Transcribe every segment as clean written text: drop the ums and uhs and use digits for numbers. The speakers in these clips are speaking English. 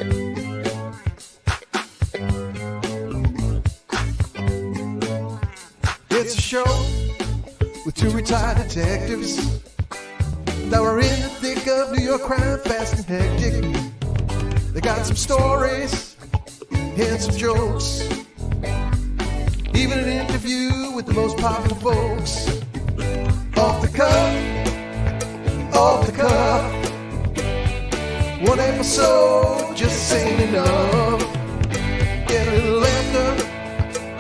It's a show with two retired detectives that were in the thick of New York crime, fast and hectic. They got some stories and some jokes, even an interview with the most popular folks. Off the cuff, one episode just ain't enough. Get a little laughter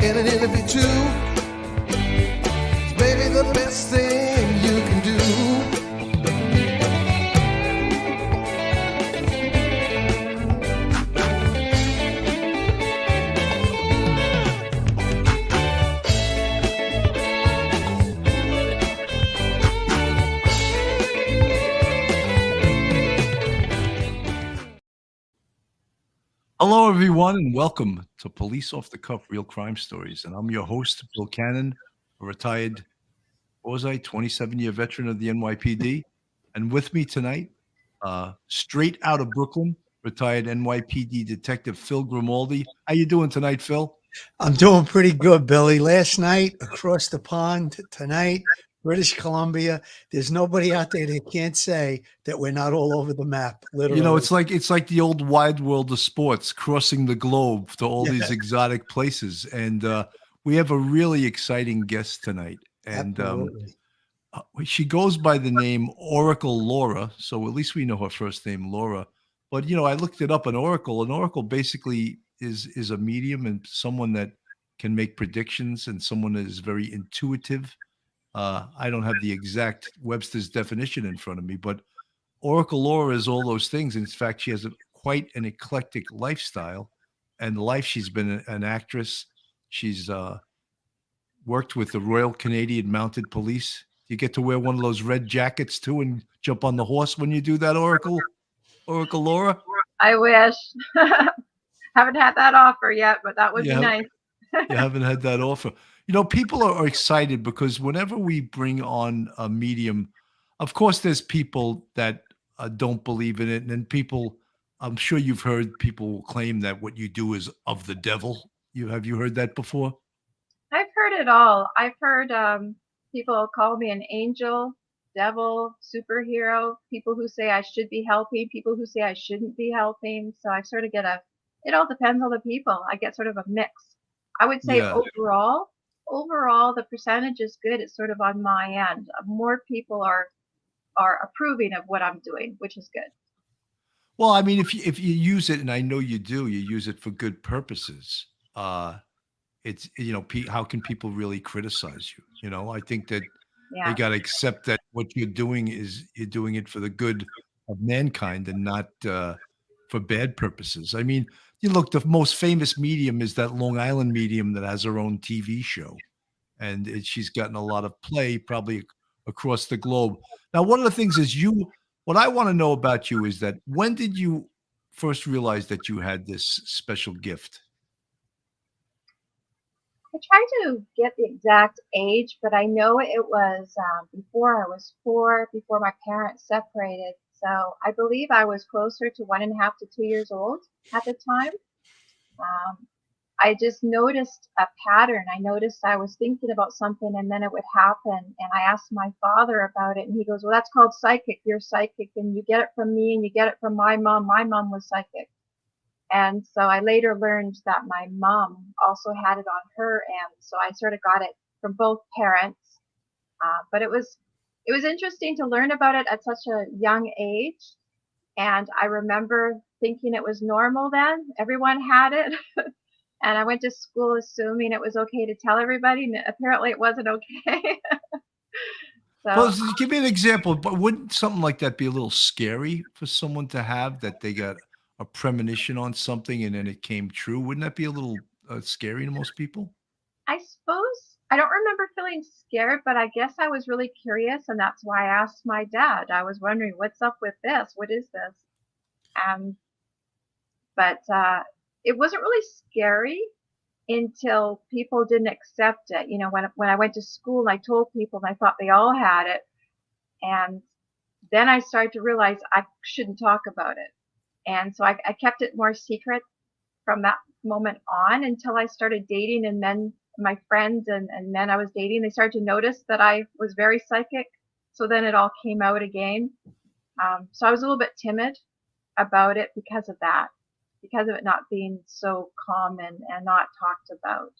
and an interview too. It's maybe the best thing you can do. Hello, everyone, and welcome to Police Off the Cuff Real Crime Stories. And I'm your host, Bill Cannon, a retired, 27-year veteran of the NYPD. And with me tonight, straight out of Brooklyn, retired NYPD Detective Phil Grimaldi. How you doing tonight, Phil? I'm doing pretty good, Billy. Last night, across the pond, tonight, British Columbia. There's nobody out there that can't say that we're not all over the map. Literally, You know, it's like the old wide world of sports, crossing the globe to all these exotic places. And we have a really exciting guest tonight. And she goes by the name Oracle Laura. So at least we know her first name, Laura. But, you know, I looked it up, an oracle basically is a medium and someone that can make predictions and someone that is very intuitive. I don't have the exact Webster's definition in front of me, but Oracle Laura is all those things. In fact, she has quite an eclectic lifestyle and life. She's been an actress. She's worked with the Royal Canadian Mounted Police. You get to wear one of those red jackets too and jump on the horse when you do that, Oracle Laura? I wish. Haven't had that offer yet, but that would be nice. You haven't had that offer. You know, people are excited because whenever we bring on a medium, of course, there's people that don't believe in it. And then people, I'm sure you've heard people claim that what you do is of the devil. Have you heard that before? I've heard it all. I've heard people call me an angel, devil, superhero, people who say I should be helping, people who say I shouldn't be helping. So I sort of get it all depends on the people. I get sort of a mix. I would say overall, the percentage is good. It's sort of on my end. More people are approving of what I'm doing, which is good. Well, I mean, if you use it, and I know you do, you use it for good purposes. It's, you know, how can people really criticize you? You know, I think that they got to accept that what you're doing is you're doing it for the good of mankind and not for bad purposes. I mean, you look, the most famous medium is that Long Island medium that has her own TV show. And she's gotten a lot of play probably across the globe. Now, one of the things is what I want to know about you is that when did you first realize that you had this special gift? I try to get the exact age, but I know it was before I was 4, before my parents separated. So I believe I was closer to 1.5 to 2 years old at the time. I just noticed a pattern. I noticed I was thinking about something and then it would happen. And I asked my father about it and he goes, well, that's called psychic. You're psychic and you get it from me and you get it from my mom. My mom was psychic. And so I later learned that my mom also had it on her end. So I sort of got it from both parents. But it was interesting to learn about it at such a young age. And I remember thinking it was normal then. Everyone had it. And I went to school assuming it was okay to tell everybody. And apparently it wasn't okay. Well, give me an example. But wouldn't something like that be a little scary for someone to have, that they got a premonition on something and then it came true? Wouldn't that be a little scary to most people? I suppose. I don't remember feeling scared, but I guess I was really curious. And that's why I asked my dad. I was wondering, what's up with this? What is this? But it wasn't really scary until people didn't accept it. You know, when I went to school, I told people and I thought they all had it. And then I started to realize I shouldn't talk about it. And so I kept it more secret from that moment on until I started dating, and then my friends and men I was dating, they started to notice that I was very psychic. So then it all came out again. So I was a little bit timid about it because of that, because of it not being so common and not talked about.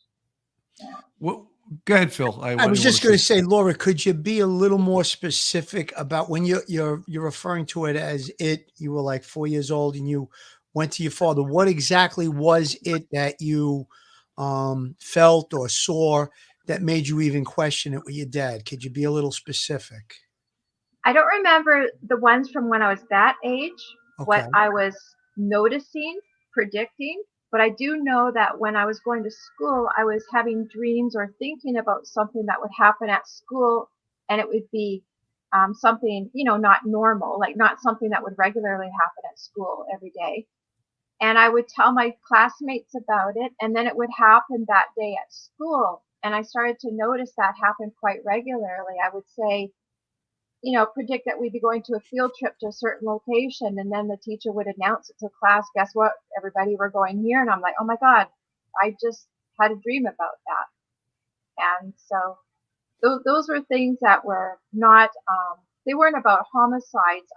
Yeah. Well, go ahead, Phil. I was just going to say, Laura, could you be a little more specific about when you're referring to it as you were like 4 years old and you went to your father? What exactly was it that you felt or saw that made you even question it with your dad? Could you be a little specific? I don't remember the ones from when I was that age, what Okay. I was noticing, predicting, but I do know that when I was going to school, I was having dreams or thinking about something that would happen at school, and it would be something, not normal, like not something that would regularly happen at school every day. And I would tell my classmates about it, and then it would happen that day at school. And I started to notice that happen quite regularly. I would say, predict that we'd be going to a field trip to a certain location, and then the teacher would announce it to class, guess what, everybody, we're going here. And I'm like, oh my God, I just had a dream about that. And so those were things that were not, they weren't about homicides.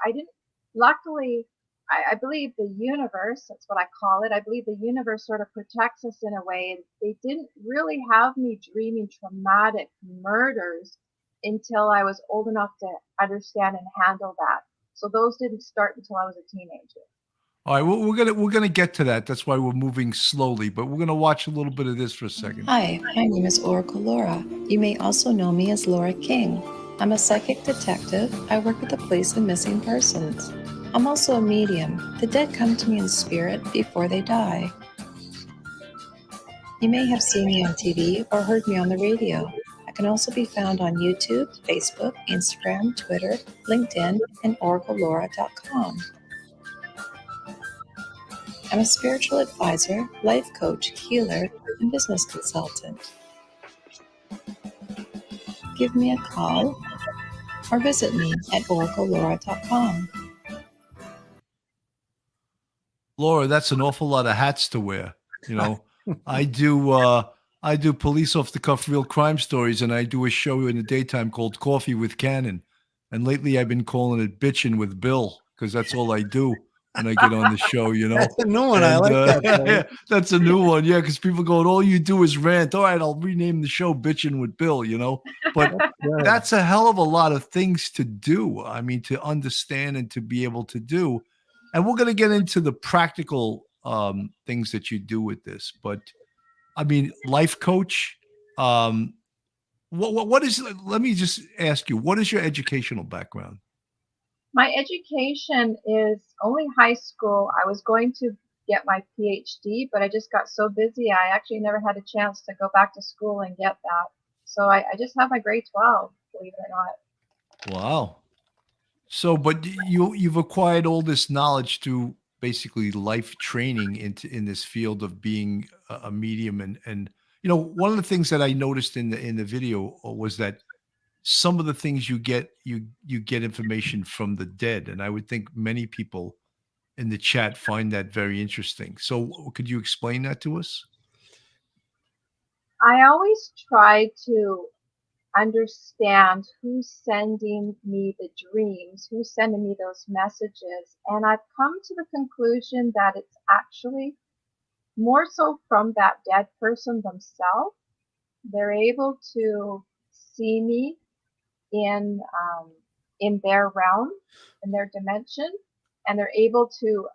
Luckily, I believe the universe, that's what I call it, I believe the universe sort of protects us in a way. They didn't really have me dreaming traumatic murders until I was old enough to understand and handle that. So those didn't start until I was a teenager. All right, we're gonna get to that. That's why we're moving slowly, but we're gonna watch a little bit of this for a second. Hi, my name is Oracle Laura. You may also know me as Laura King. I'm a psychic detective. I work with the police and missing persons. I'm also a medium. The dead come to me in spirit before they die. You may have seen me on TV or heard me on the radio. I can also be found on YouTube, Facebook, Instagram, Twitter, LinkedIn, and oraclelaura.com. I'm a spiritual advisor, life coach, healer, and business consultant. Give me a call or visit me at oraclelaura.com. Laura, that's an awful lot of hats to wear. I do police off the cuff real crime stories, and I do a show in the daytime called Coffee with Cannon. And lately I've been calling it Bitchin' with Bill, because that's all I do when I get on the show, That's a new one. I like that. That's a new one. Yeah, because people go, all you do is rant. All right, I'll rename the show Bitchin' with Bill, But that's a hell of a lot of things to do. I mean, to understand and to be able to do. And we're going to get into the practical things that you do with this. But, I mean, life coach, what is, let me just ask you, what is your educational background? My education is only high school. I was going to get my PhD, but I just got so busy, I actually never had a chance to go back to school and get that. So I just have my grade 12, believe it or not. Wow. So, but you've acquired all this knowledge through basically life training in this field of being a medium, and one of the things that I noticed in the video was that some of the things you get information from the dead, and I would think many people in the chat find that very interesting. So, could you explain that to us? I always try to understand who's sending me the dreams, who's sending me those messages. And I've come to the conclusion that it's actually more so from that dead person themselves. They're able to see me in their realm, in their dimension, and they're able to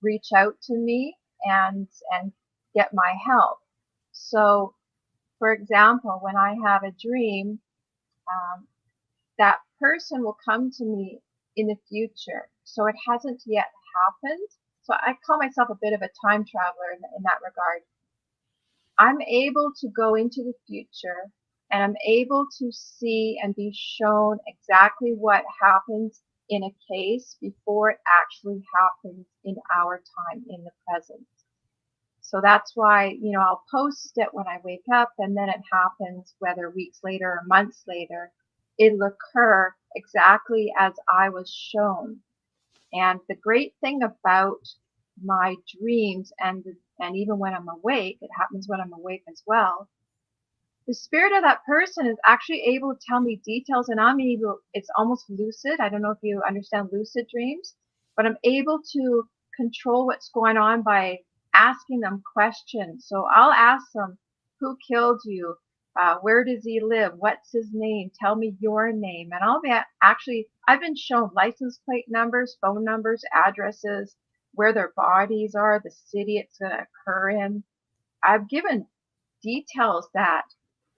reach out to me and get my help. So, for example, when I have a dream, that person will come to me in the future. So it hasn't yet happened. So I call myself a bit of a time traveler in that regard. I'm able to go into the future, and I'm able to see and be shown exactly what happens in a case before it actually happens in our time, in the present. So that's why, I'll post it when I wake up, and then it happens, whether weeks later or months later, it'll occur exactly as I was shown. And the great thing about my dreams and even when I'm awake, it happens when I'm awake as well. The spirit of that person is actually able to tell me details, and it's almost lucid. I don't know if you understand lucid dreams, but I'm able to control what's going on by asking them questions. So I'll ask them, who killed you? Where does he live? What's his name? Tell me your name. And I've been shown license plate numbers, phone numbers, addresses, where their bodies are, the city it's going to occur in. I've given details that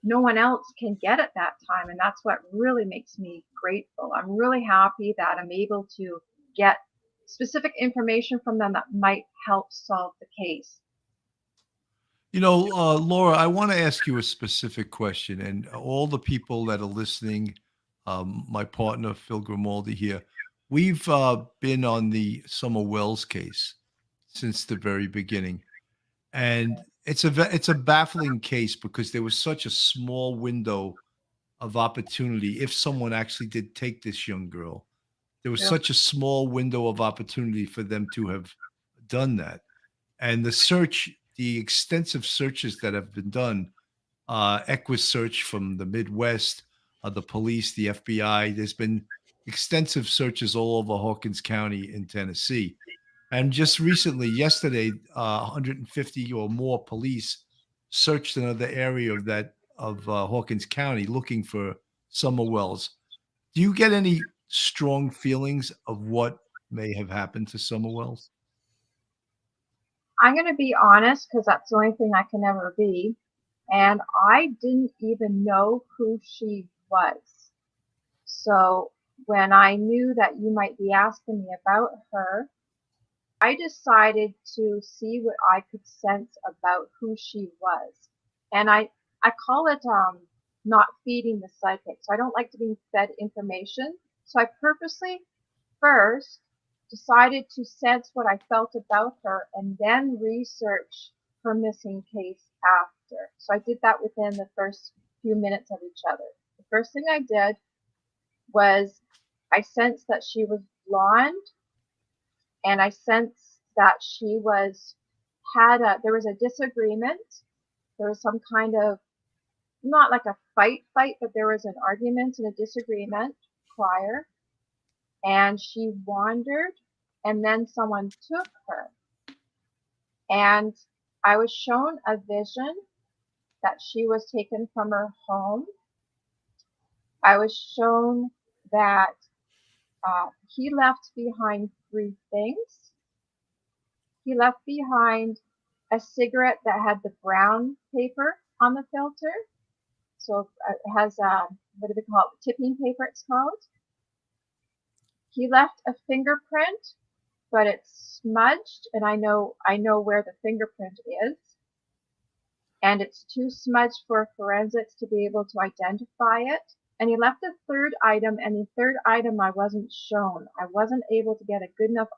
no one else can get at that time. And that's what really makes me grateful. I'm really happy that I'm able to get specific information from them that might help solve the case. Laura, I want to ask you a specific question, and all the people that are listening, my partner, Phil Grimaldi here, we've been on the Summer Wells case since the very beginning. And it's a baffling case because there was such a small window of opportunity. If someone actually did take this young girl, there was such a small window of opportunity for them to have done that. And the extensive searches that have been done, Equus search from the Midwest, the police, the FBI, there's been extensive searches all over Hawkins County in Tennessee. And just recently, yesterday, 150 or more police searched another area of Hawkins County looking for Summer Wells. Do you get any strong feelings of what may have happened to Summer Wells? I'm going to be honest because that's the only thing I can ever be. And I didn't even know who she was. So when I knew that you might be asking me about her, I decided to see what I could sense about who she was. And I call it not feeding the psychic. So I don't like to be fed information. So I purposely first decided to sense what I felt about her and then research her missing case after. So I did that within the first few minutes of each other. The first thing I did was I sensed that she was blonde, and I sensed that she there was a disagreement. There was some kind of, not like a fight, but there was an argument and a disagreement prior. And she wandered, and then someone took her. And I was shown a vision that she was taken from her home. I was shown that he left behind 3 things. He left behind a cigarette that had the brown paper on the filter. So it has, what do they call it? Tipping paper, it's called. He left a fingerprint, but it's smudged, and I know where the fingerprint is. And it's too smudged for forensics to be able to identify it. And he left a 3rd item, and the 3rd item I wasn't shown. I wasn't able to get a good enough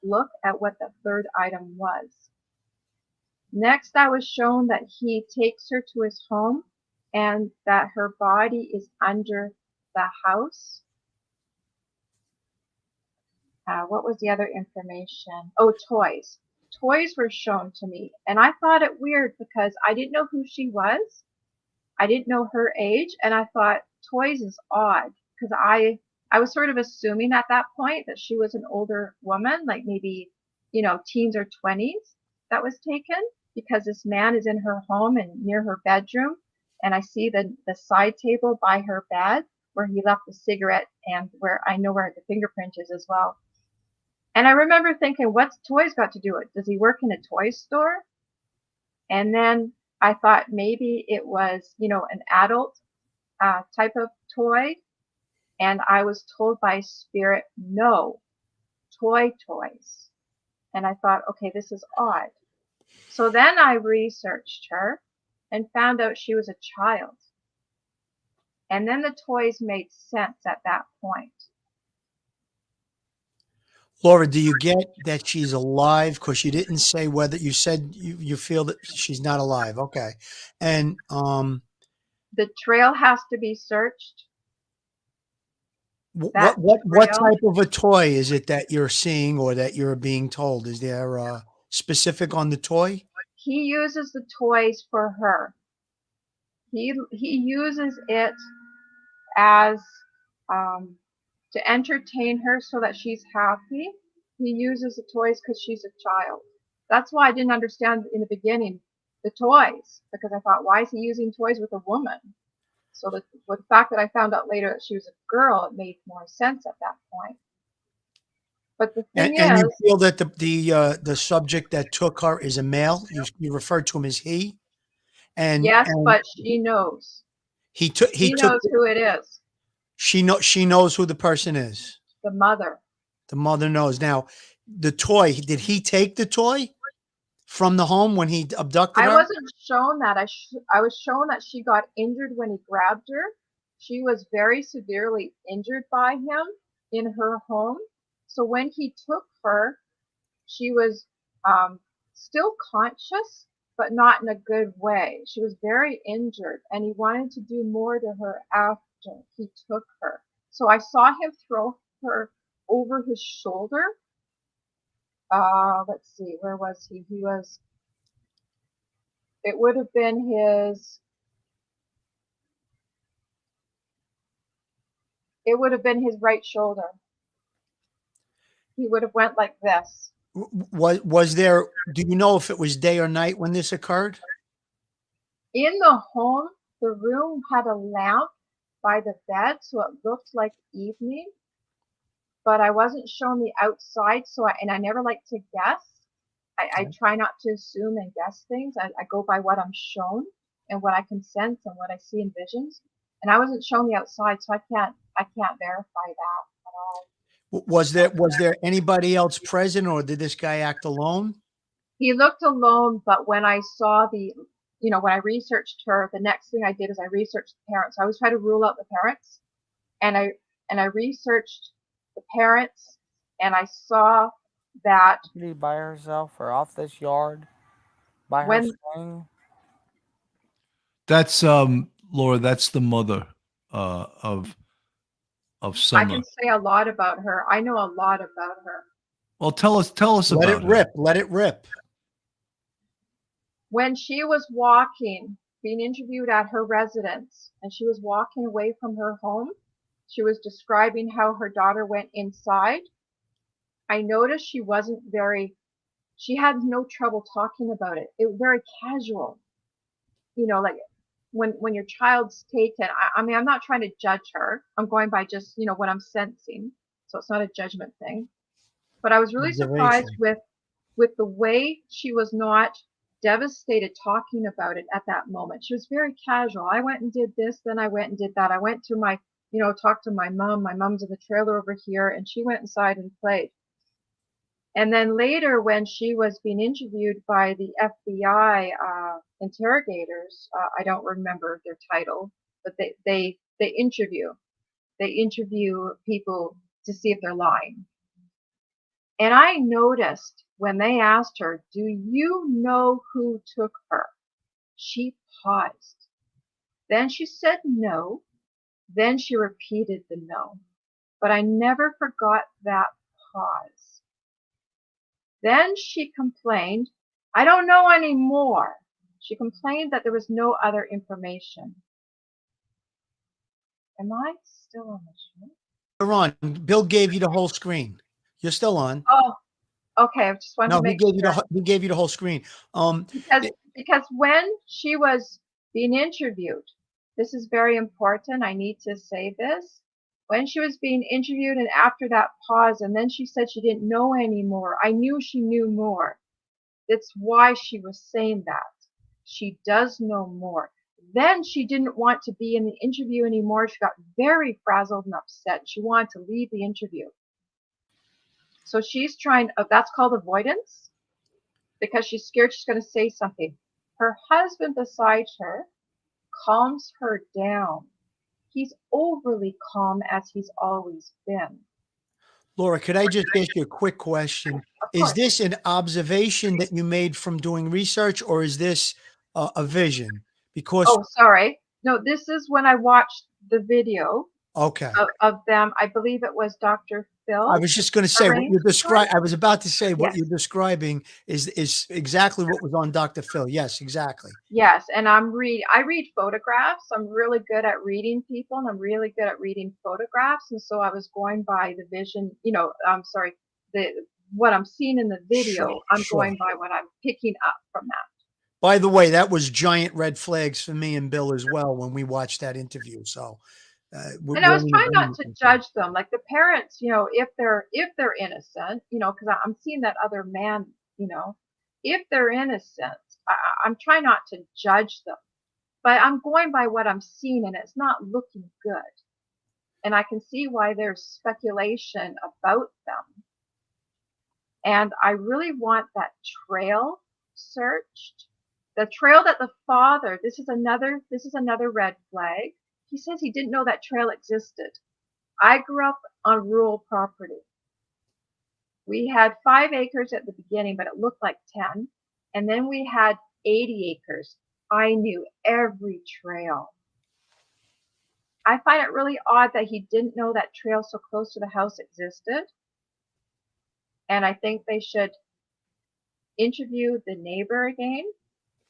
look at what the 3rd item was. Next, I was shown that he takes her to his home and that her body is under the house. What was the other information? Oh, toys. Toys were shown to me, and I thought it weird because I didn't know who she was. I didn't know her age, and I thought toys is odd because I was sort of assuming at that point that she was an older woman, like maybe, teens or 20s that was taken, because this man is in her home and near her bedroom, and I see the side table by her bed where he left the cigarette and where I know where the fingerprint is as well. And I remember thinking, what's toys got to do with it? Does he work in a toy store? And then I thought maybe it was, an adult type of toy. And I was told by spirit, no, toys. And I thought, okay, this is odd. So then I researched her and found out she was a child. And then the toys made sense at that point. Laura, do you get that she's alive? Because you didn't say whether you said you feel that she's not alive. Okay. And the trail has to be searched. That What trail. type of a toy is it that you're seeing or that you're being told? Is there specific on the toy? He uses the toys for her. He uses it as to entertain her so that she's happy. He uses the toys because she's a child. That's why I didn't understand in the beginning the toys, because I thought, why is he using toys with a woman? So with the fact that I found out later that she was a girl, it made more sense at that point. But the thing And is, you feel that the subject that took her is a male. You referred to him as he, yes, and but she knows. he She took. knows who it is. She knows who the person is. The mother. The mother knows. Now, the toy. Did he take the toy from the home when he abducted her? I wasn't shown that. I was shown that she got injured when he grabbed her. She was very severely injured by him in her home. So when he took her, she was still conscious, but not in a good way. She was very injured, and he wanted to do more to her after he took her. So I saw him throw her over his shoulder. Let's see, where was he? It would have been his right shoulder. He would have went like this. Was there? Do you know if it was day or night when this occurred? In the home, the room had a lamp by the bed, so it looked like evening. But I wasn't shown the outside, and I never like to guess. I try not to assume and guess things. I go by what I'm shown and what I can sense and what I see in visions. And I wasn't shown the outside, so I can't verify that at all. Was there anybody else present, or did this guy act alone? He looked alone, but when I saw when I researched her, the next thing I did is I researched the parents. I always try to rule out the parents, and I researched the parents, and I saw that By herself or off this yard by her when swing. That's Laura. That's the mother of I Summer. can say a lot about her. I know a lot about her. Well, tell us Let about it rip. her. Let it rip. When she was walking, being interviewed at her residence, and she was walking away from her home, she was describing how her daughter went inside. I noticed she had no trouble talking about it. It was very casual. Like when your child's taken, I mean, I'm not trying to judge her. I'm going by just, what I'm sensing. So it's not a judgment thing. But I was really surprised with the way she was not devastated talking about it at that moment. She was very casual. I went and did this, then I went and did that. I went to talked to my mom. My mom's in the trailer over here, and she went inside and played. And then later, when she was being interviewed by the FBI interrogators, I don't remember their title, but they interview people to see if they're lying. And I noticed when they asked her, "Do you know who took her?" She paused. Then she said no. Then she repeated the no. But I never forgot that pause. Then she complained, "I don't know anymore." She complained that there was no other information. Am I still on the show? You're on. Bill gave you the whole screen. You're still on. Oh, okay. I just wanted to make sure. He gave you the whole screen. Because when she was being interviewed, this is very important. I need to say this. When she was being interviewed, and after that pause, and then she said she didn't know anymore, I knew she knew more. That's why she was saying that. She does know more. Then she didn't want to be in the interview anymore. She got very frazzled and upset. She wanted to leave the interview. So she's trying, that's called avoidance, because she's scared she's going to say something. Her husband beside her calms her down. He's overly calm, as he's always been. Laura, could I just ask you a quick question? Is this an observation that you made from doing research, or is this a vision? Because sorry. No, this is when I watched the video. Okay. of them. I believe it was Dr. Phil. I was just going to say what you arranged describe. for it. I was about to say what Yes. you're describing is exactly what was on Dr. Phil. Yes, exactly. Yes, and I read photographs. I'm really good at reading people, and I'm really good at reading photographs. And so I was going by the vision, I'm sorry, what I'm seeing in the video. Sure, I'm sure. going by what I'm picking up from that. By the way, that was giant red flags for me and Bill as well when we watched that interview. So, And I was trying not to judge them, like the parents, if they're innocent, because I'm seeing that other man, if they're innocent, I'm trying not to judge them, but I'm going by what I'm seeing, and it's not looking good. And I can see why there's speculation about them. And I really want that trail searched. The trail that the father, this is another red flag. He says he didn't know that trail existed. I grew up on rural property. We had 5 acres at the beginning, but it looked like 10. And then we had 80 acres. I knew every trail. I find it really odd that he didn't know that trail so close to the house existed. And I think they should interview the neighbor again,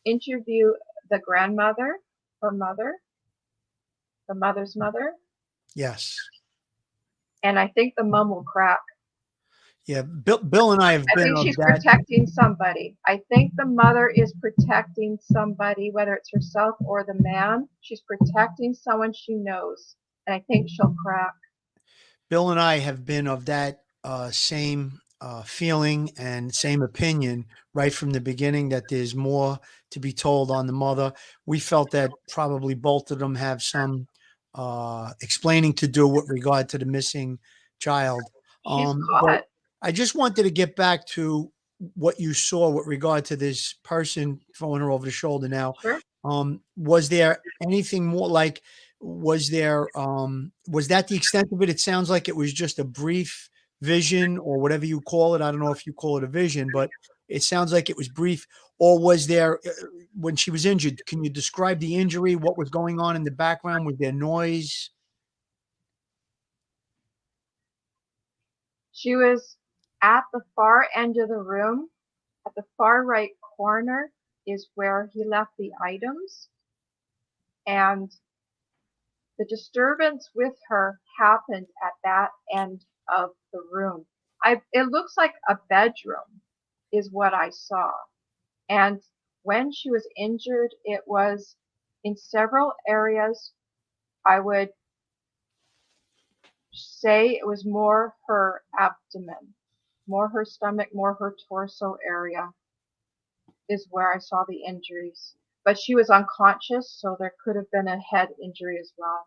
interview the grandmother, her mother, the mother's mother. Yes. And I think the mom will crack. Yeah, Bill and I have been think on she's that. protecting somebody. I think the mother is protecting somebody, whether it's herself or the man. She's protecting someone she knows. And I think she'll crack. Bill and I have been of that same feeling and same opinion right from the beginning, that there's more to be told on the mother. We felt that probably both of them have some explaining to do with regard to the missing child. She's But caught. I just wanted to get back to what you saw with regard to this person throwing her over the shoulder. Now, Sure. was there anything more, like, was that the extent of it? It sounds like it was just a brief vision or whatever you call it. I don't know if you call it a vision, but it sounds like it was brief. Or was there, when she was injured, can you describe the injury? What was going on in the background? Was there noise? She was at the far end of the room. At the far right corner is where he left the items. And the disturbance with her happened at that end of the room. It looks like a bedroom is what I saw. And when she was injured, it was in several areas. I would say it was more her abdomen, more her stomach, more her torso area is where I saw the injuries. But she was unconscious, so there could have been a head injury as well.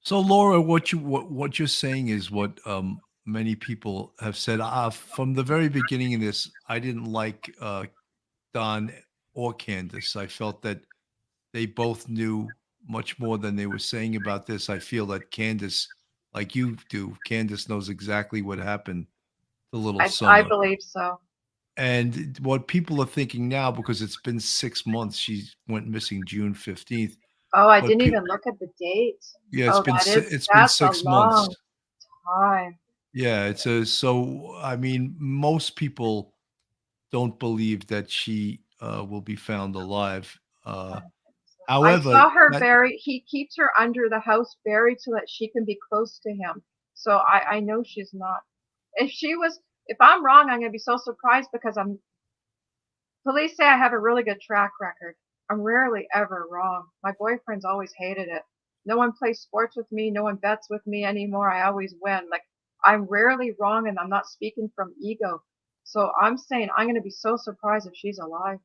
So, Laura, what you're saying is what many people have said. From the very beginning of this, I didn't like Don or Candace. I felt that they both knew much more than they were saying about this. I feel that Candace, like you do, Candace knows exactly what happened to little Summer. I believe so. And what people are thinking now, because it's been 6 months, she went missing June 15th. Oh, I didn't even look at the date. Yeah, it's been 6 months. Time. Yeah, so I mean, most people don't believe that she will be found alive. However, I saw her he keeps her under the house buried so that she can be close to him. So I know she's not. If I'm wrong, I'm going to be so surprised, because police say I have a really good track record. I'm rarely ever wrong. My boyfriend's always hated it. No one plays sports with me. No one bets with me anymore. I always win. Like, I'm rarely wrong, and I'm not speaking from ego. So I'm saying I'm going to be so surprised if she's alive.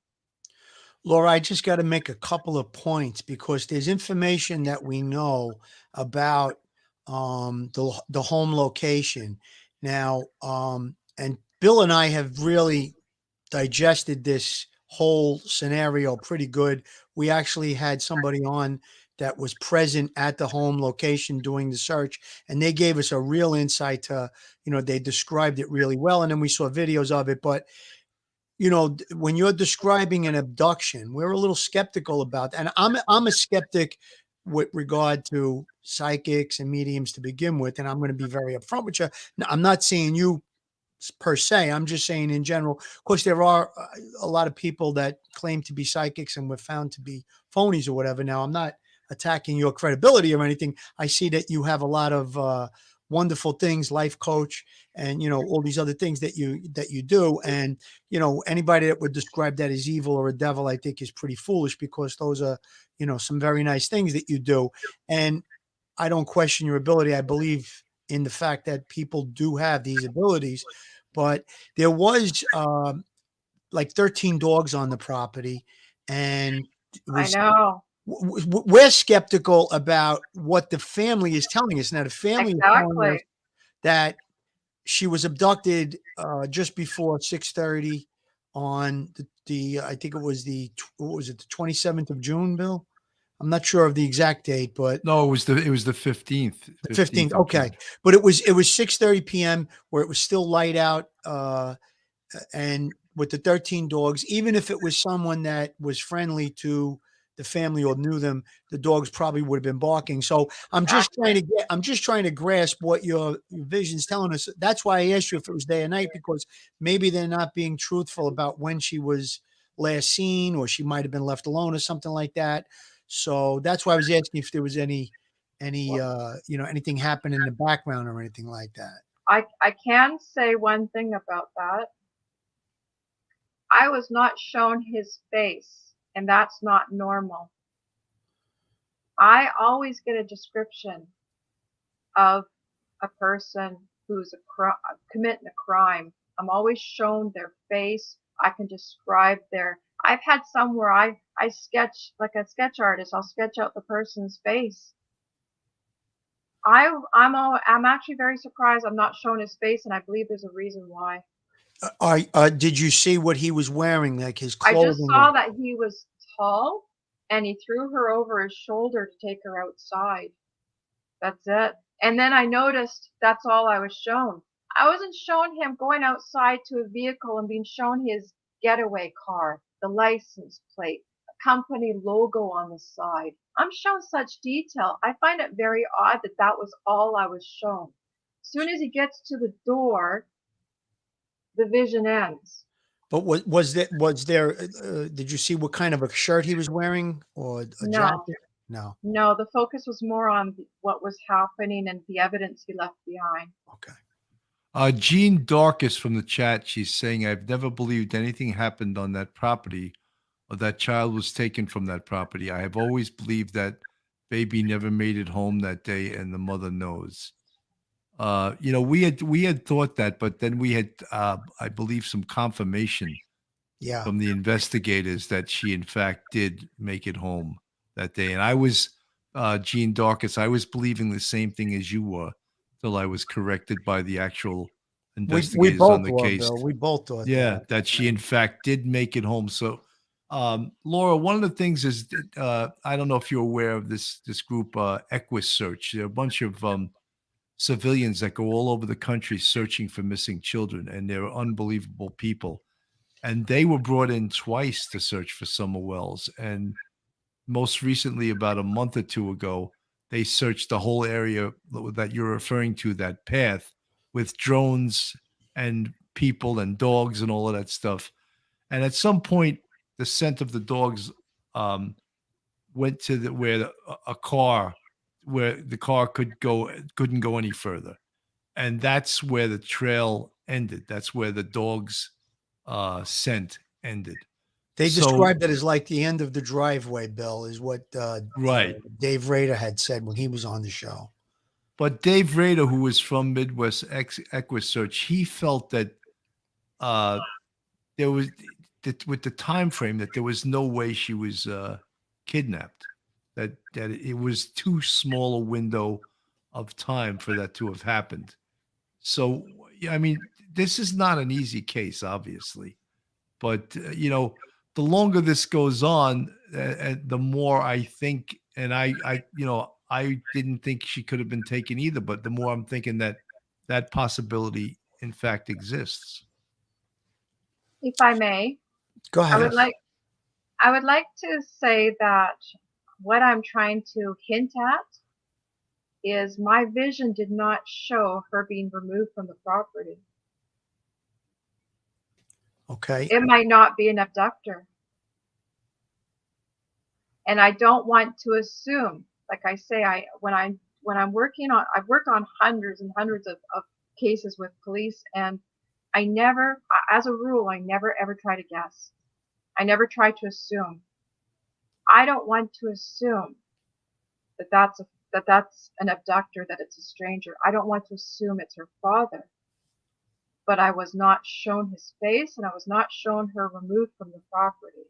Laura, I just got to make a couple of points, because there's information that we know about the home location. Now, and Bill and I have really digested this whole scenario pretty good. We actually had somebody on that was present at the home location doing the search, and they gave us a real insight to, they described it really well. And then we saw videos of it. But, when you're describing an abduction, we're a little skeptical about that. And I'm a skeptic with regard to psychics and mediums to begin with, and I'm going to be very upfront with you. Now, I'm not saying you per se. I'm just saying in general. Of course, there are a lot of people that claim to be psychics and were found to be phonies or whatever. Now, I'm not attacking your credibility or anything. I see that you have a lot of wonderful things, life coach, and all these other things that you do. And anybody that would describe that as evil or a devil, I think, is pretty foolish, because those are some very nice things that you do. And I don't question your ability. I believe in the fact that people do have these abilities, but there was like 13 dogs on the property, and it I was, know. we're skeptical about what the family is telling us. Now, the family is telling us Exactly. that she was abducted just before 6:30 on the I think it was the 27th of June, Bill. I'm not sure of the exact date, but No, it was the 15th. the 15th. of Okay. June. But it was 6:30 p.m. where it was still light out. And with the 13 dogs, even if it was someone that was friendly to the family or knew them, the dogs probably would have been barking. So I'm just trying to grasp what your vision's telling us. That's why I asked you if it was day or night, because maybe they're not being truthful about when she was last seen, or she might have been left alone or something like that. So that's why I was asking if there was any anything happened in the background or anything like that. I can say one thing about that. I was not shown his face, and that's not normal. I always get a description of a person who's committing a crime. I'm always shown their face. I can describe I've had some where I sketch, like a sketch artist, I'll sketch out the person's face. I'm actually very surprised I'm not shown his face, and I believe there's a reason why. Did you see what he was wearing, like his I clothing? just saw that he was tall, and he threw her over his shoulder to take her outside. That's it. And then I noticed that's all I was shown. I wasn't shown him going outside to a vehicle and being shown his getaway car, the license plate, a company logo on the side. I'm shown such detail. I find it very odd that that was all I was shown. As soon as he gets to the door, the vision ends. But was there? Did you see what kind of a shirt he was wearing, or a No. jacket? No. No, the focus was more on what was happening and the evidence he left behind. Okay. Jean Darkus from the chat, she's saying, I've never believed anything happened on that property or that child was taken from that property. I have always believed that baby never made it home that day and the mother knows. We had thought that, but then we had, I believe, some confirmation from the investigators that she, in fact, did make it home that day. And I was, Jean Darkus, I was believing the same thing as you were, till I was corrected by the actual investigators on the case. Bill. We both thought that she, in fact, did make it home. So, Laura, one of the things is, I don't know if you're aware of this group, Equus Search. There are a bunch of civilians that go all over the country searching for missing children, and they're unbelievable people. And they were brought in twice to search for Summer Wells. And most recently, about a month or two ago, they searched the whole area that you're referring to, that path, with drones and people and dogs and all of that stuff. And at some point, the scent of the dogs went to where the car couldn't go any further. And that's where the trail ended. That's where the dog's scent ended. They described it as like the end of the driveway, Bill, is what right. Dave Rader had said when he was on the show. But Dave Rader, who was from Midwest Equus Search, he felt that there was, with the time frame, that there was no way she was kidnapped. That it was too small a window of time for that to have happened. So, I mean, this is not an easy case, obviously. But, the longer this goes on, the more I think, and I didn't think she could have been taken either, but the more I'm thinking that possibility, in fact, exists. If I may, go ahead. I would like to say that what I'm trying to hint at is my vision did not show her being removed from the property. Okay. It might not be an abductor. And I don't want to assume, like I say, when I'm working on, I've worked on hundreds and hundreds of cases with police, and I never, as a rule, I never ever try to guess. I never try to assume. I don't want to assume that that's an abductor, that it's a stranger. I don't want to assume it's her father. But I was not shown his face, and I was not shown her removed from the property.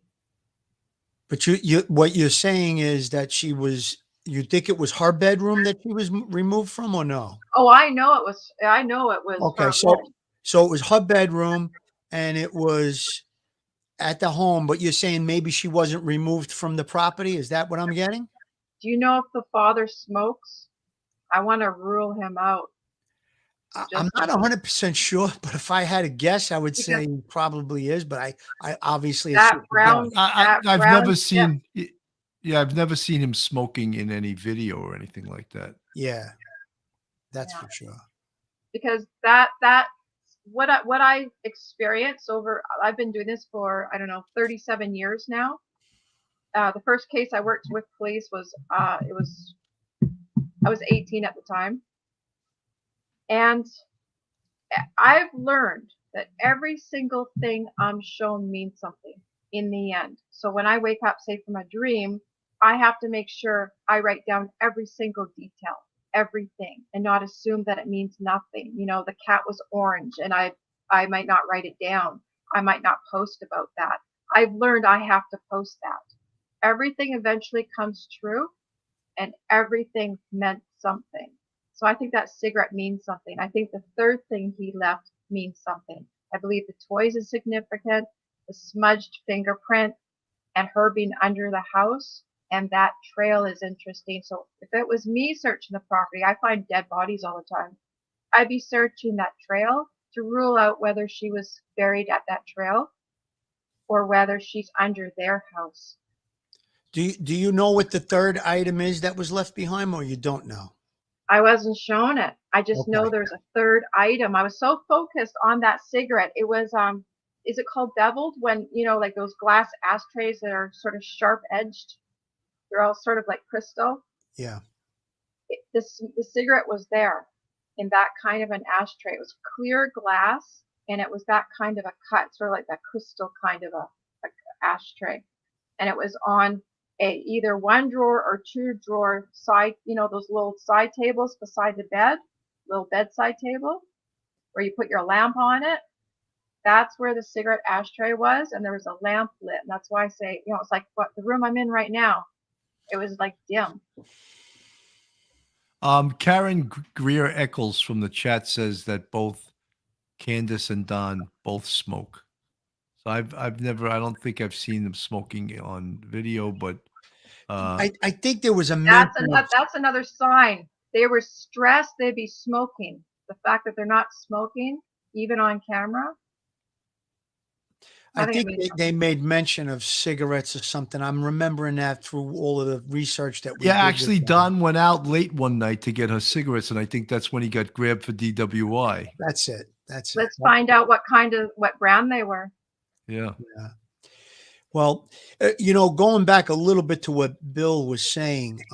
But you what you're saying is that you think it was her bedroom that she was removed from, or no? Oh, I know it was. I know it was. Okay, her so room. it was her bedroom, and it was at the home. But you're saying maybe she wasn't removed from the property. Is that what I'm getting? Do you know if the father smokes? I want to rule him out. I'm not 100% sure, but if I had a guess, I would Because say he probably is. But I obviously that it's brown, that I've brown never tip. seen. Yeah, I've never seen him smoking in any video or anything like that. Yeah, that's Yeah. for sure. Because what I experienced over, I've been doing this for, I don't know, 37 years now. The first case I worked with police was I was 18 at the time, and I've learned that every single thing I'm shown means something in the end. So when I wake up, say from a dream, I have to make sure I write down every single detail, everything, and not assume that it means nothing. You know, the cat was orange, and I might not write it down. I might not post about that. I've learned I have to post that. Everything eventually comes true, and everything meant something. So I think that cigarette means something. I think the third thing he left means something. I believe the toys is significant, the smudged fingerprint, and her being under the house, and that trail is interesting. So if it was me searching the property, I find dead bodies all the time. I'd be searching that trail to rule out whether she was buried at that trail or whether she's under their house. Do you know what the third item is that was left behind, or you don't know? I wasn't shown it. I just know Okay. there's a third item. I was so focused on that cigarette. It was is it called beveled, when, you know, like those glass ashtrays that are sort of sharp edged? They're all sort of like crystal. Yeah. The cigarette was there in that kind of an ashtray. It was clear glass, and it was that kind of a cut, sort of like that crystal kind of a ashtray. And it was on either one drawer or two drawer side, you know, those little side tables beside the bed, little bedside table where you put your lamp on it. That's where the cigarette ashtray was, and there was a lamp lit. And that's why I say, you know, it's like what the room I'm in right now. It was like dim. Karen Greer Eccles from the chat says that both Candace and Don both smoke. So I've never, I don't think I've seen them smoking on video, but I think there was a That's mention of, that's another sign. They were stressed they'd be smoking. The fact that they're not smoking, even on camera. I think it means they made mention of cigarettes or something. I'm remembering that through all of the research that we did. yeah, with actually, them. Don went out late one night to get her cigarettes, and I think that's when he got grabbed for DWI. That's it. That's it. Let's find out what brand they were. Yeah. Yeah. Well, you know, going back a little bit to what Bill was saying,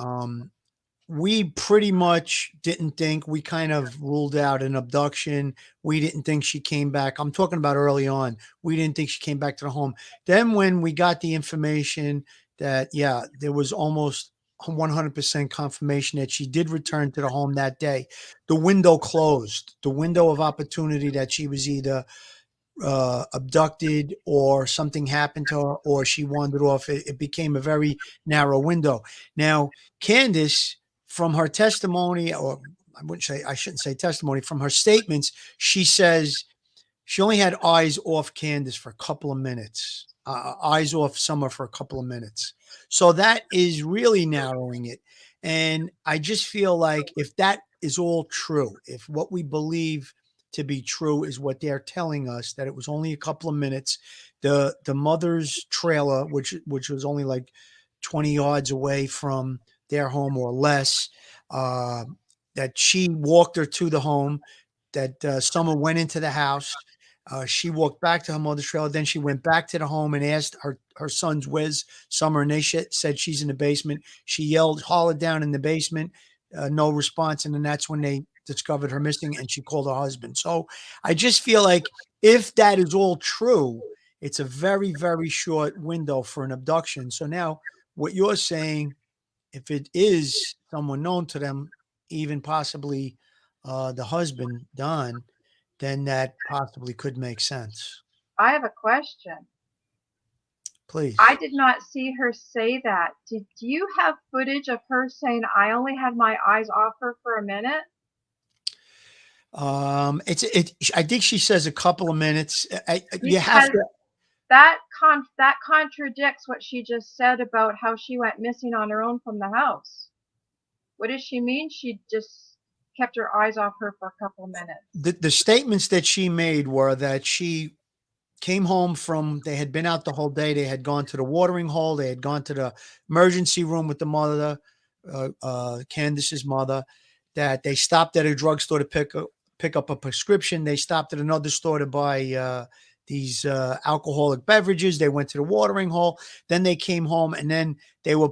we pretty much didn't think, we kind of ruled out an abduction. We didn't think she came back. I'm talking about early on. We didn't think she came back to the home. Then when we got the information that, yeah, there was almost 100% confirmation that she did return to the home that day, the window closed, the window of opportunity that she was either abducted or something happened to her or she wandered off. It became a very narrow window. Now, Candace, from her testimony, or I shouldn't say testimony, from her statements, she says she only had eyes off Candace for a couple of minutes, eyes off Summer for a couple of minutes. So that is really narrowing it. And I just feel like if that is all true, if what we believe to be true is what they're telling us, that it was only a couple of minutes, the mother's trailer, which was only like 20 yards away from their home or less, that she walked her to the home, that Summer went into the house. She walked back to her mother's trailer. Then she went back to the home and asked her sons, where's Summer? And they said she's in the basement. She yelled, hollered down in the basement, no response. And then that's when they discovered her missing, and she called her husband. So I just feel like if that is all true, it's a very, very short window for an abduction. So now what you're saying, if it is someone known to them, even possibly the husband, Don, then that possibly could make sense. I have a question. Please. I did not see her say that. Do you have footage of her saying, I only had my eyes off her for a minute? I think she says a couple of minutes. You Because have to. that contradicts what she just said about how she went missing on her own from the house. What does she mean? She just kept her eyes off her for a couple of minutes. The statements that she made were that she came home they had been out the whole day. They had gone to the watering hole. They had gone to the emergency room with the mother, Candace's mother, that they stopped at a drugstore to pick up a prescription. They stopped at another store to buy these alcoholic beverages. They went to the watering hole. Then they came home, and then they were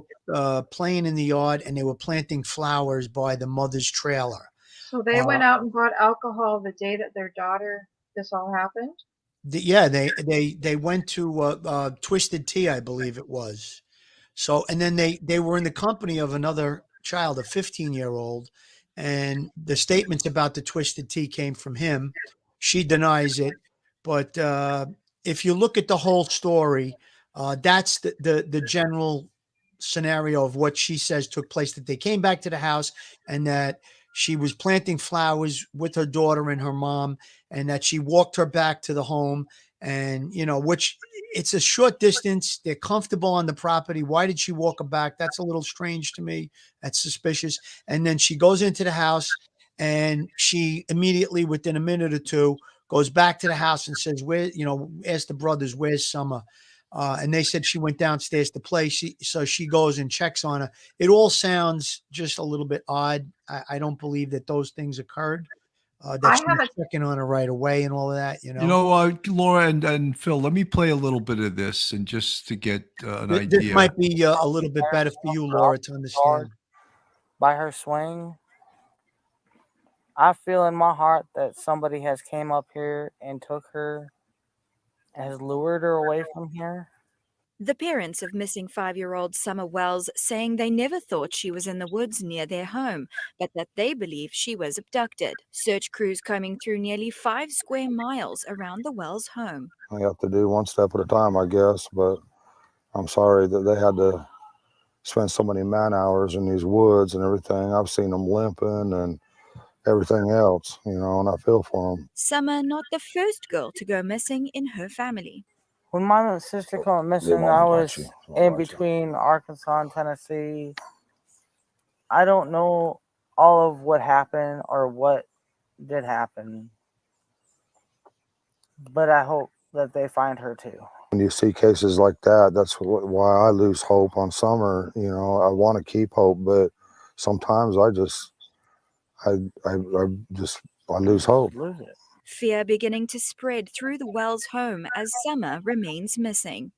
playing in the yard, and they were planting flowers by the mother's trailer. So they went out and bought alcohol the day that this all happened? They went to Twisted Tea, I believe it was. So, and then they were in the company of another child, a 15-year-old, and the statements about the Twisted Tea came from him. She denies it, but if you look at the whole story, that's the general scenario of what she says took place, that they came back to the house and that she was planting flowers with her daughter and her mom, and that she walked her back to the home, and, which it's a short distance. They're comfortable on the property. Why did she walk her back? That's a little strange to me. That's suspicious. And then she goes into the house, and she immediately, within a minute or two, goes back to the house and says, asked the brothers, where's Summer? And they said she went downstairs to play. So she goes and checks on her. It all sounds just a little bit odd. I don't believe that those things occurred. That she was checking on her right away and all of that, Laura and Phil, let me play a little bit of this, and just to get an idea. This might be a little bit better for you, Laura, to understand. By her swing, I feel in my heart that somebody has came up here and took her, has lured her away from here. The parents of missing 5-year-old Summer Wells saying they never thought she was in the woods near their home, but that they believe she was abducted. Search crews combing through nearly 5 square miles around the Wells home. We have to do one step at a time, I guess, but I'm sorry that they had to spend so many man hours in these woods and everything. I've seen them limping and everything else, and I feel for them. Summer not the first girl to go missing in her family. When my sister went missing, I was in between Arkansas and Tennessee. I don't know all of what happened or what did happen, but I hope that they find her too. When you see cases like that, that's why I lose hope on Summer. I want to keep hope, but sometimes I lose hope. Lose it. Fear beginning to spread through the Wells home as Summer remains missing.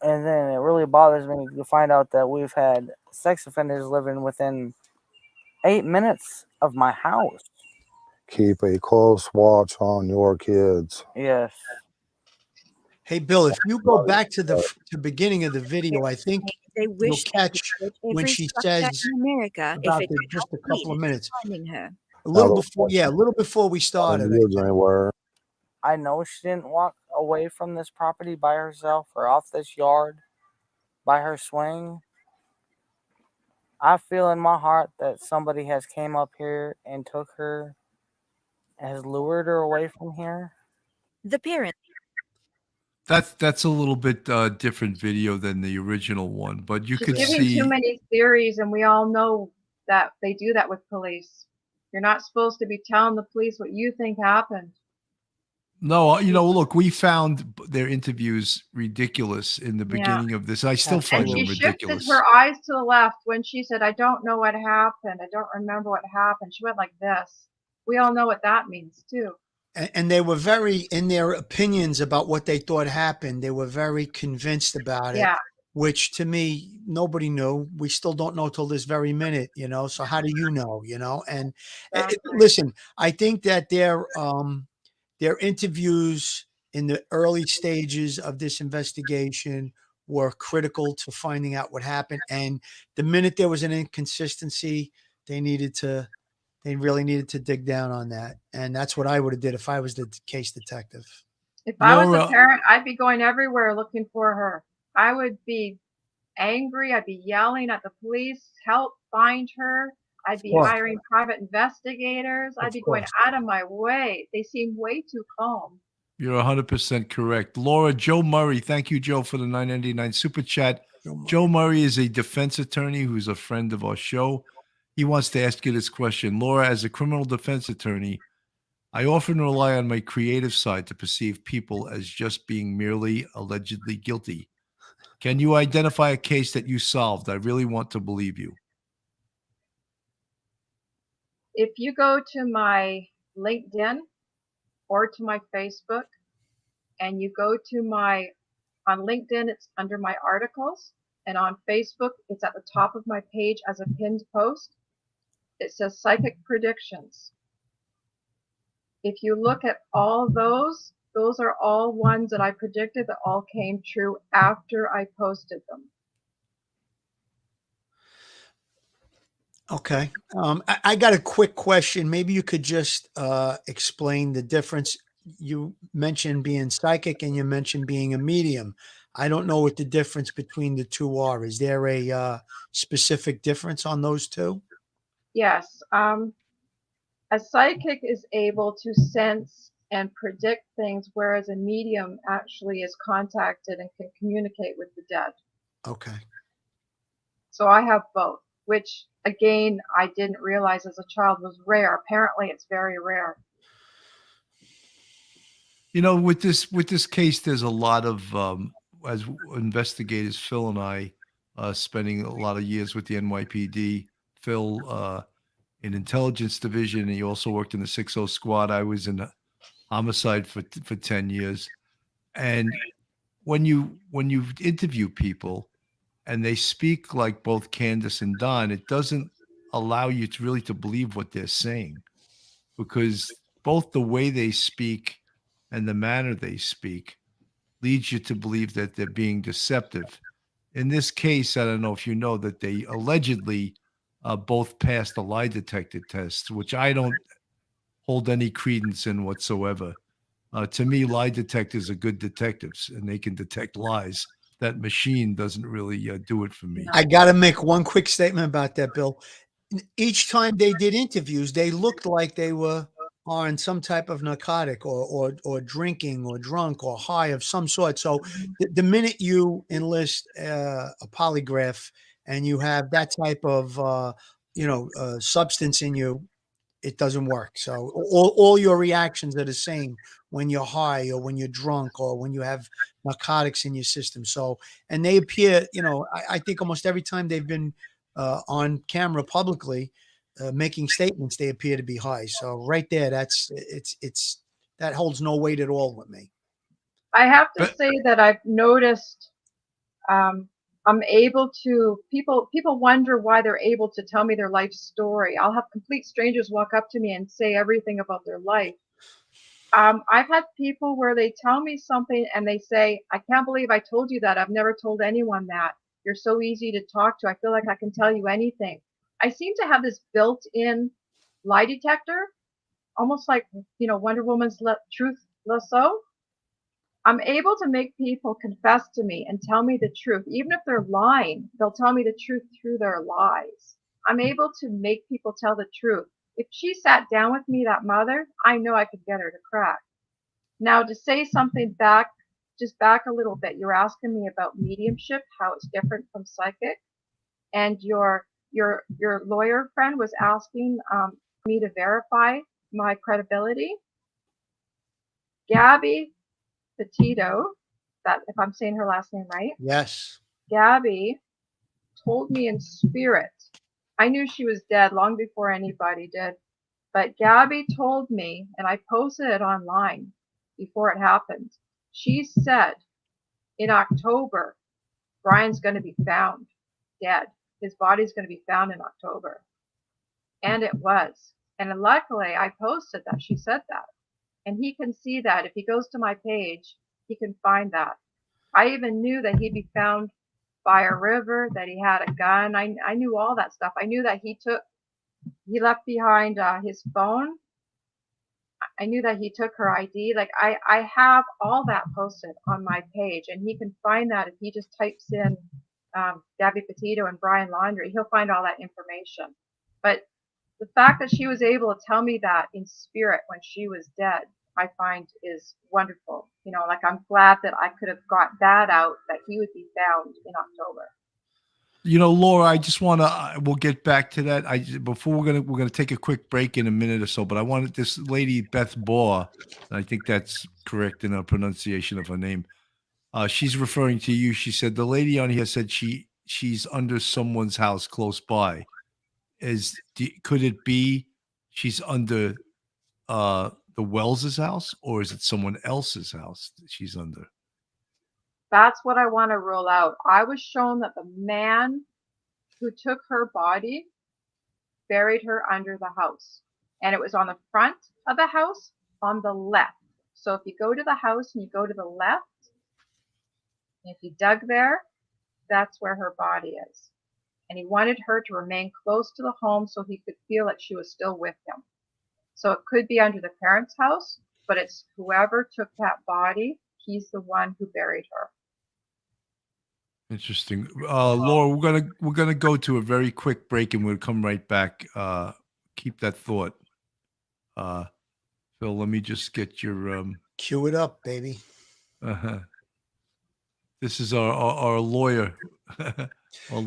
And then it really bothers me to find out that we've had sex offenders living within 8 minutes of my house. Keep a close watch on your kids. Yes. Hey, Bill, if you go back to the beginning of the video, I think you'll catch when she says in America about if it just a couple of minutes. finding her. A little before we started. Anywhere. I know she didn't walk away from this property by herself or off this yard by her swing. I feel in my heart that somebody has came up here and took her, has lured her away from here. The parents. That's a little bit different video than the original one, but you could giving see too many theories, and we all know that they do that with police. You're not supposed to be telling the police what you think happened. No, look, we found their interviews ridiculous in the Yeah. beginning of this. I still And find she them shifted ridiculous. her eyes to the left when she said, I don't know what happened. I don't remember what happened. She went like this. We all know what that means too. And they were very, in their opinions about what they thought happened, they were very convinced about it, Yeah. which to me, nobody knew. We still don't know till this very minute, so how do you know, and Exactly. listen, I think that their interviews in the early stages of this investigation were critical to finding out what happened. And the minute there was an inconsistency, they really needed to dig down on that. And that's what I would have did if I was the case detective. If I was a Laura, parent, I'd be going everywhere looking for her. I would be angry. I'd be yelling at the police, help find her. I'd be course. hiring private investigators. I'd Of be going course. out of my way. They seem way too calm. you're 100% correct. Laura, Joe Murray, thank you, Joe, for the 999 super chat. Joe Murray is a defense attorney who's a friend of our show. He wants to ask you this question. Laura, as a criminal defense attorney, I often rely on my creative side to perceive people as just being merely allegedly guilty. Can you identify a case that you solved? I really want to believe you. If you go to my LinkedIn or to my Facebook and you go to on LinkedIn, it's under my articles, and on Facebook, it's at the top of my page as a pinned post. It says psychic predictions. If you look at all those are all ones that I predicted that all came true after I posted them. Okay. I got a quick question. Maybe you could just explain the difference. You mentioned being psychic and you mentioned being a medium. I don't know what the difference between the two are. Is there a specific difference on those two? Yes. A psychic is able to sense and predict things, whereas a medium actually is contacted and can communicate with the dead. Okay. So I have both, which again, I didn't realize as a child was rare. Apparently it's very rare. With this case, there's a lot of as investigators, Phil and I, spending a lot of years with the NYPD. Phil in intelligence division, and he also worked in the 60 squad. I was in the homicide for 10 years. And when you interview people and they speak like both Candace and Don, it doesn't allow you to really to believe what they're saying, because both the way they speak and the manner they speak leads you to believe that they're being deceptive. In this case, I don't know if you know that they allegedly both passed a lie detector test, which I don't hold any credence in whatsoever. To me, lie detectors are good detectives, and they can detect lies. That machine doesn't really do it for me. I got to make one quick statement about that, Bill. Each time they did interviews, they looked like they were on some type of narcotic or drinking or drunk or high of some sort. So the minute you enlist a polygraph and you have that type of substance in you, it doesn't work. So all your reactions are the same when you're high or when you're drunk or when you have narcotics in your system. So, and they appear, I think almost every time they've been on camera publicly making statements, they appear to be high. So right there, that holds no weight at all with me. I have to say that I've noticed I'm able to, people wonder why they're able to tell me their life story. I'll have complete strangers walk up to me and say everything about their life. I've had people where they tell me something and they say, I can't believe I told you that. I've never told anyone that. You're so easy to talk to. I feel like I can tell you anything. I seem to have this built-in lie detector, almost like, Wonder Woman's truth lasso. I'm able to make people confess to me and tell me the truth. Even if they're lying, they'll tell me the truth through their lies. I'm able to make people tell the truth. If she sat down with me, that mother, I know I could get her to crack. Now, to say something back a little bit, you're asking me about mediumship, how it's different from psychic. And your lawyer friend was asking me to verify my credibility. Gabby Petito that if I'm saying her last name right, Yes. Gabby told me in spirit. I knew she was dead long before anybody did, but Gabby told me, and I posted it online before it happened. She said in October, Brian's going to be found dead. His body's going to be found in October. And it was. And luckily, I posted that. She said that. And he can see that. If he goes to my page, he can find that. I even knew that he'd be found by a river, that he had a gun. I knew all that stuff. I knew that he left behind his phone. I knew that he took her ID. Like I have all that posted on my page, and he can find that if he just types in Gabby Petito and Brian Laundrie. He'll find all that information. But the fact that she was able to tell me that in spirit when she was dead, I find is wonderful. You know, like I'm glad that I could have got that out, that he would be found in October. You know, Laura, I just want to. We'll get back to that. Before we're gonna take a quick break in a minute or so. But I wanted this lady Beth Baugh, and I think that's correct in her pronunciation of her name. She's referring to you. She said the lady on here said she's under someone's house close by. Could it be she's under the Wells's house, or is it someone else's house that she's under? That's what I want to rule out. I was shown that the man who took her body buried her under the house. And it was on the front of the house on the left. So if you go to the house and you go to the left, if you dug there, that's where her body is. And he wanted her to remain close to the home so he could feel like she was still with him. So it could be under the parents' house, but it's whoever took that body, he's the one who buried her. Interesting. Laura, we're gonna go to a very quick break and we'll come right back. Keep that thought. Phil, let me just get your Cue it up, baby. This is our lawyer.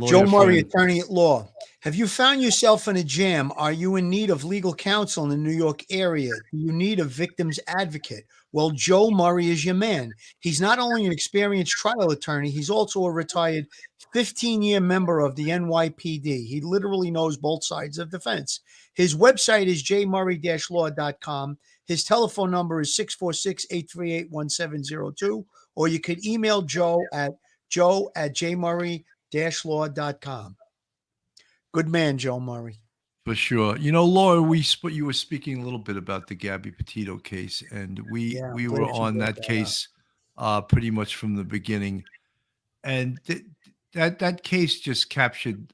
Joe Murray, friend. attorney at law. Have you found yourself in a jam? Are you in need of legal counsel in the New York area? Do you need a victim's advocate? Well, Joe Murray is your man. He's not only an experienced trial attorney, he's also a retired 15-year member of the NYPD. He literally knows both sides of the fence. His website is jmurray-law.com. His telephone number is 646-838-1702, or you could email Joe at jmurray-law.com. Good man, Joe Murray. For sure. You know, Laura, you were speaking a little bit about the Gabby Petito case, and we were on that case pretty much from the beginning. And that case just captured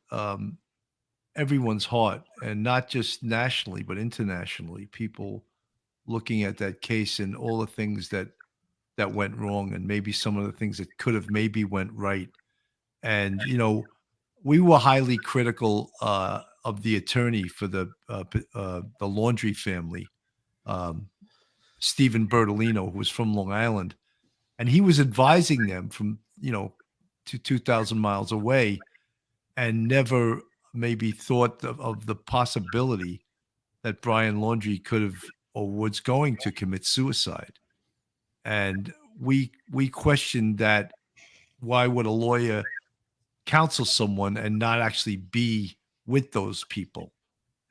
everyone's heart, and not just nationally, but internationally. People looking at that case and all the things that went wrong, and maybe some of the things that could have maybe went right. And, you know, we were highly critical of the attorney for the Laundrie family, Stephen Bertolino, who was from Long Island. And he was advising them from, to 2,000 miles away, and never maybe thought of the possibility that Brian Laundrie could have or was going to commit suicide. And we questioned that. Why would a lawyer counsel someone and not actually be with those people?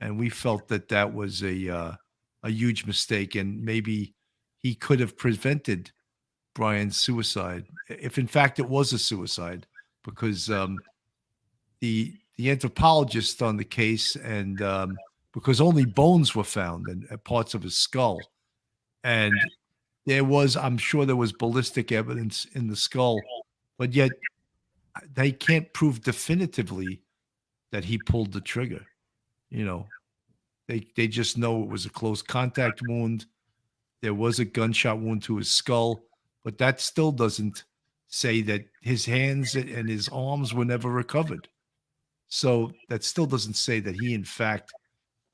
And we felt that was a huge mistake, and maybe he could have prevented Brian's suicide if in fact it was a suicide, because the anthropologist on the case, and because only bones were found and parts of his skull, and I'm sure there was ballistic evidence in the skull, but yet they can't prove definitively that he pulled the trigger. They just know it was a close contact wound. There was a gunshot wound to his skull, but that still doesn't say that his hands and his arms were never recovered. So that still doesn't say that he in fact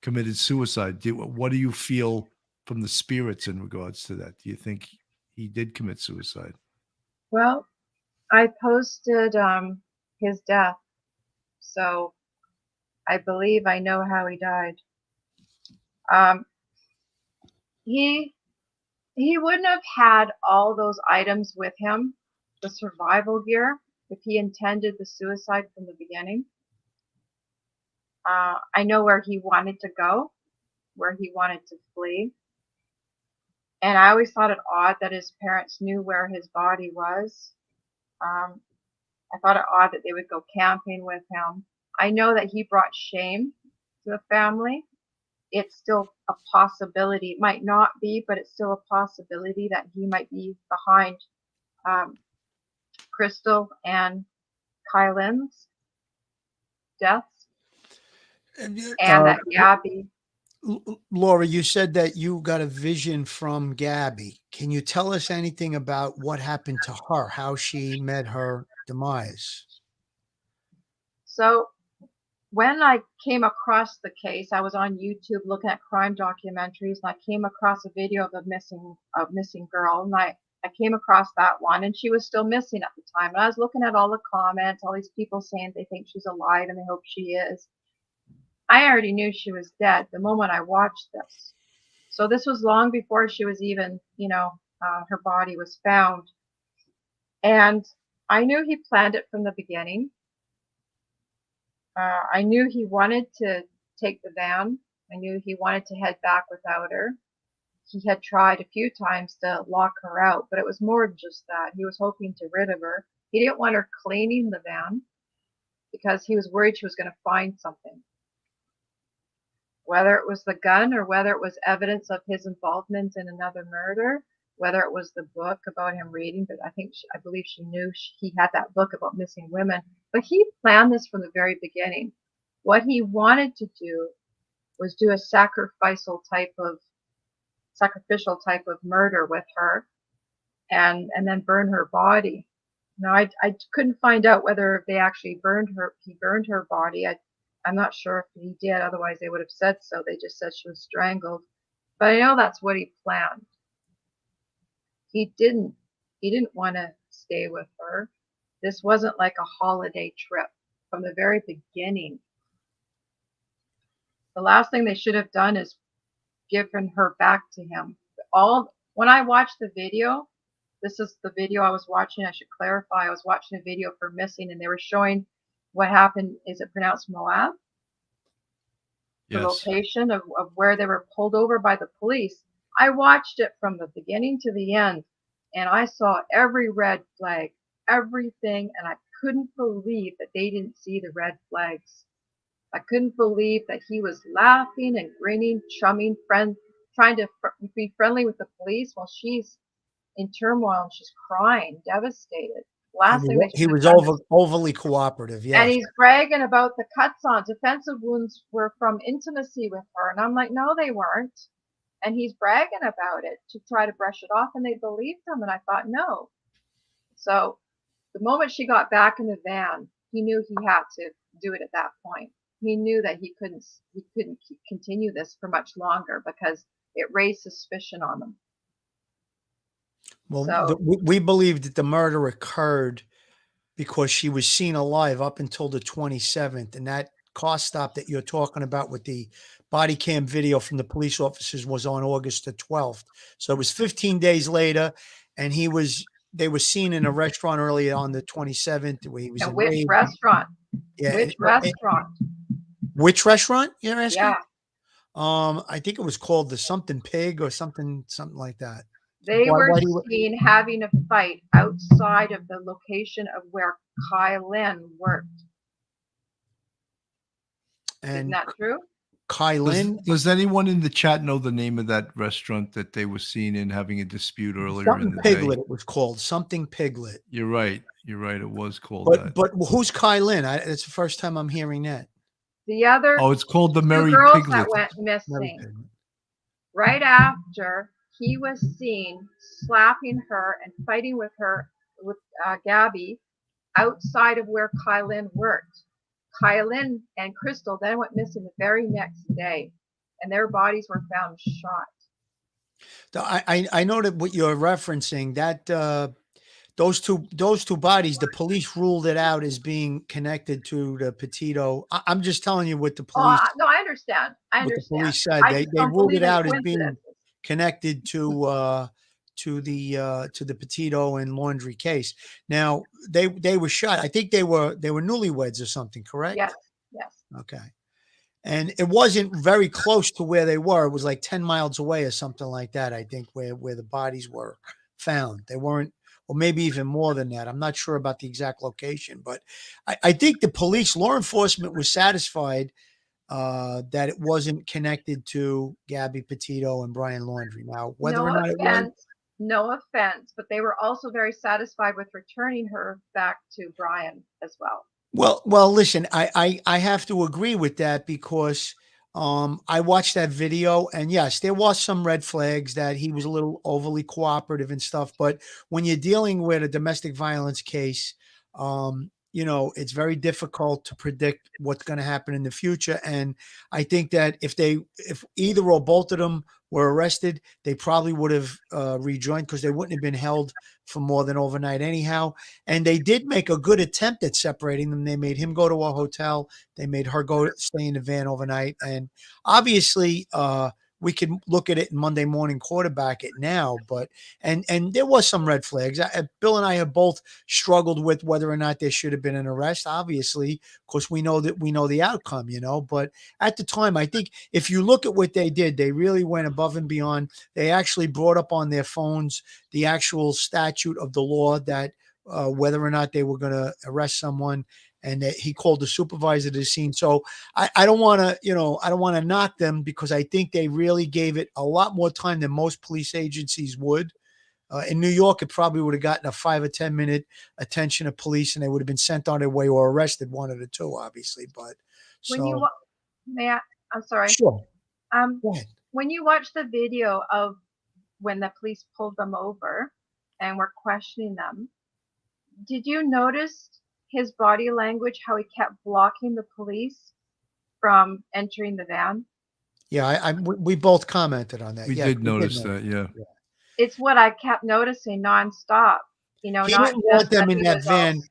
committed suicide. What do you feel from the spirits in regards to that? Do you think he did commit suicide? Well, I posted his death, so I believe I know how he died. He wouldn't have had all those items with him the survival gear, if he intended the suicide from the beginning. I know where he wanted to go, where he wanted to flee. And I always thought it odd that his parents knew where his body was. I thought it odd that they would go camping with him. I know that he brought shame to the family. It's still a possibility. It might not be, but it's still a possibility that he might be behind Crystal and Kylan's deaths, and that Gabby. Laura, you said that you got a vision from Gabby. Can you tell us anything about what happened to her, how she met her demise? So when I came across the case, I was on YouTube looking at crime documentaries, and I came across a video of a missing girl, and I came across that one, and she was still missing at the time. And I was looking at all the comments, all these people saying they think she's alive and they hope she is. I already knew she was dead the moment I watched this. So this was long before she was even, her body was found. And I knew he planned it from the beginning. I knew he wanted to take the van. I knew he wanted to head back without her. He had tried a few times to lock her out, but it was more than just that. He was hoping to rid of her. He didn't want her cleaning the van because he was worried she was going to find something. Whether it was the gun or whether it was evidence of his involvement in another murder, whether it was the book about him reading, but I believe she knew he had that book about missing women. But he planned this from the very beginning. What he wanted to do was do a sacrificial type of murder with her, and then burn her body. Now I couldn't find out whether they actually burned her. He burned her body. I'm not sure if he did, otherwise they would have said so. They just said she was strangled. But I know that's what he planned. He didn't want to stay with her. This wasn't like a holiday trip from the very beginning. The last thing they should have done is given her back to him. When I watched the video, this is the video I was watching. I should clarify. I was watching a video for Missing, and they were showing what happened. Is it pronounced Moab? The Yes. location of where they were pulled over by the police. I watched it from the beginning to the end, and I saw every red flag, everything, and I couldn't believe that they didn't see the red flags. I couldn't believe that he was laughing and grinning, chumming, trying to be friendly with the police while she's in turmoil and she's crying, devastated. Last thing He was overly cooperative, yeah. And he's bragging about the cuts on. Defensive wounds were from intimacy with her. And I'm like, no, they weren't. And he's bragging about it to try to brush it off, and they believed him. And I thought, no. So the moment she got back in the van, he knew he had to do it at that point. He knew that he couldn't continue this for much longer because it raised suspicion on them. Well, So, we believe that the murder occurred because she was seen alive up until the 27th. And that car stop that you're talking about with the body cam video from the police officers was on August the 12th. So it was 15 days later, and they were seen in a restaurant early on the 27th where he was. And which restaurant? Yeah. Which restaurant? Which restaurant you're asking? Yeah. I think it was called the something pig or something like that. They were seen having a fight outside of the location of where Kylan worked. Isn't that true? Kylan. Does anyone in the chat know the name of that restaurant that they were seen in having a dispute earlier in the Piglet, day? it was called something Piglet. You're right. It was called that. But who's Kylan? It's the first time I'm hearing that. The other. Oh, it's called the Merry girls Piglet. that went missing. Right after he was seen slapping her and fighting with Gabby outside of where Kylan worked. Kylan and Crystal then went missing the very next day, and their bodies were found shot. I know that what you're referencing, that those two bodies, the police ruled it out as being connected to the Petito. I'm just telling you what the police. No, I understand. What the police said. They ruled it out as being connected to to the Petito and Laundrie case. Now they were shot. I think they were newlyweds or something, correct? Yes, yes. Okay. And it wasn't very close to where they were. It was like 10 miles away or something like that, I think, where the bodies were found. They weren't, or maybe even more than that. I'm not sure about the exact location, but I think the police, law enforcement was satisfied that it wasn't connected to Gabby Petito and Brian Laundrie. Now, whether No or not it was, offense, no offense, but they were also very satisfied with returning her back to Brian as well. well, listen, I have to agree with that because I watched that video and yes, there was some red flags that he was a little overly cooperative and stuff. But when you're dealing with a domestic violence case, it's very difficult to predict what's going to happen in the future. And I think that if either or both of them were arrested, they probably would have rejoined because they wouldn't have been held for more than overnight anyhow. And they did make a good attempt at separating them. They made him go to a hotel. They made her go stay in the van overnight. And obviously, we can look at it and Monday morning quarterback it now, but and there was some red flags. Bill and I have both struggled with whether or not there should have been an arrest, obviously, because we know the outcome, but at the time, I think if you look at what they did, they really went above and beyond. They actually brought up on their phones the actual statute of the law that whether or not they were going to arrest someone. And he called the supervisor to the scene. So I don't want to, knock them because I think they really gave it a lot more time than most police agencies would. In New York, it probably would have gotten a 5 or 10 minute attention of police and they would have been sent on their way or arrested, one of the two, obviously. But I'm sorry. Sure. Go ahead. When you watch the video of when the police pulled them over and were questioning them, did you notice his body language, how he kept blocking the police from entering the van? Yeah, we both commented on that. We did notice that, yeah. It's what I kept noticing nonstop. He didn't want them in that van.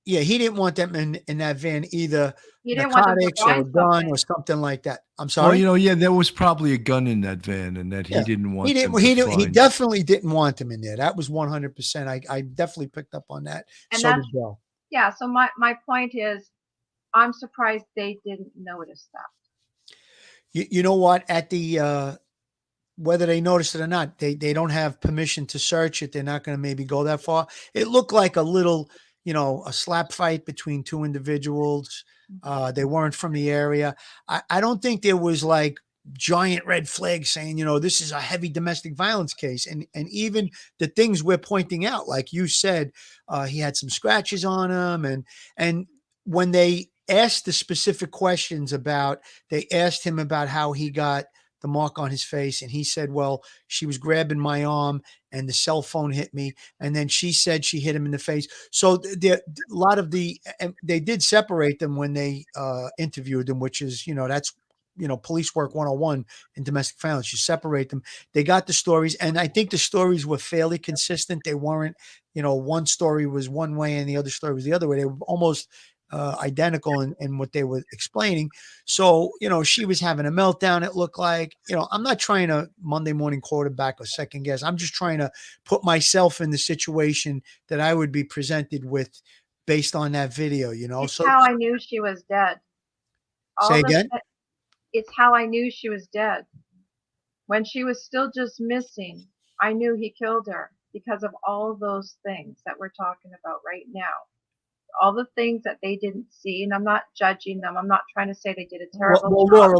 He didn't want them in that van either. He didn't want them to narcotics or a find gun something. or something like that. I'm sorry. Well, there was probably a gun in that van, and that he didn't want. He definitely didn't want them in there. That was 100%. I definitely picked up on that. And so did Bill. Yeah. So my point is, I'm surprised they didn't notice that. You know what? At the whether they noticed it or not, they don't have permission to search it. They're not going to maybe go that far. It looked like a little, a slap fight between two individuals. They weren't from the area. I don't think there was like giant red flags saying, this is a heavy domestic violence case. And even the things we're pointing out, like you said, he had some scratches on him. And when they asked the specific questions they asked him about how he got the mark on his face. And he said, well, she was grabbing my arm and the cell phone hit me. And then she said she hit him in the face. So they did separate them when they interviewed them, which is, that's, police work 101 in domestic violence. You separate them. They got the stories. And I think the stories were fairly consistent. They weren't, one story was one way and the other story was the other way. They were almost identical in what they were explaining. So, she was having a meltdown. It looked like, I'm not trying to Monday morning quarterback or second guess. I'm just trying to put myself in the situation that I would be presented with based on that video, It's how I knew she was dead. Say again? It's how I knew she was dead. When she was still just missing, I knew he killed her because of all those things that we're talking about right now. All the things that they didn't see, and I'm not judging them. I'm not trying to say they did a terrible job. Laura,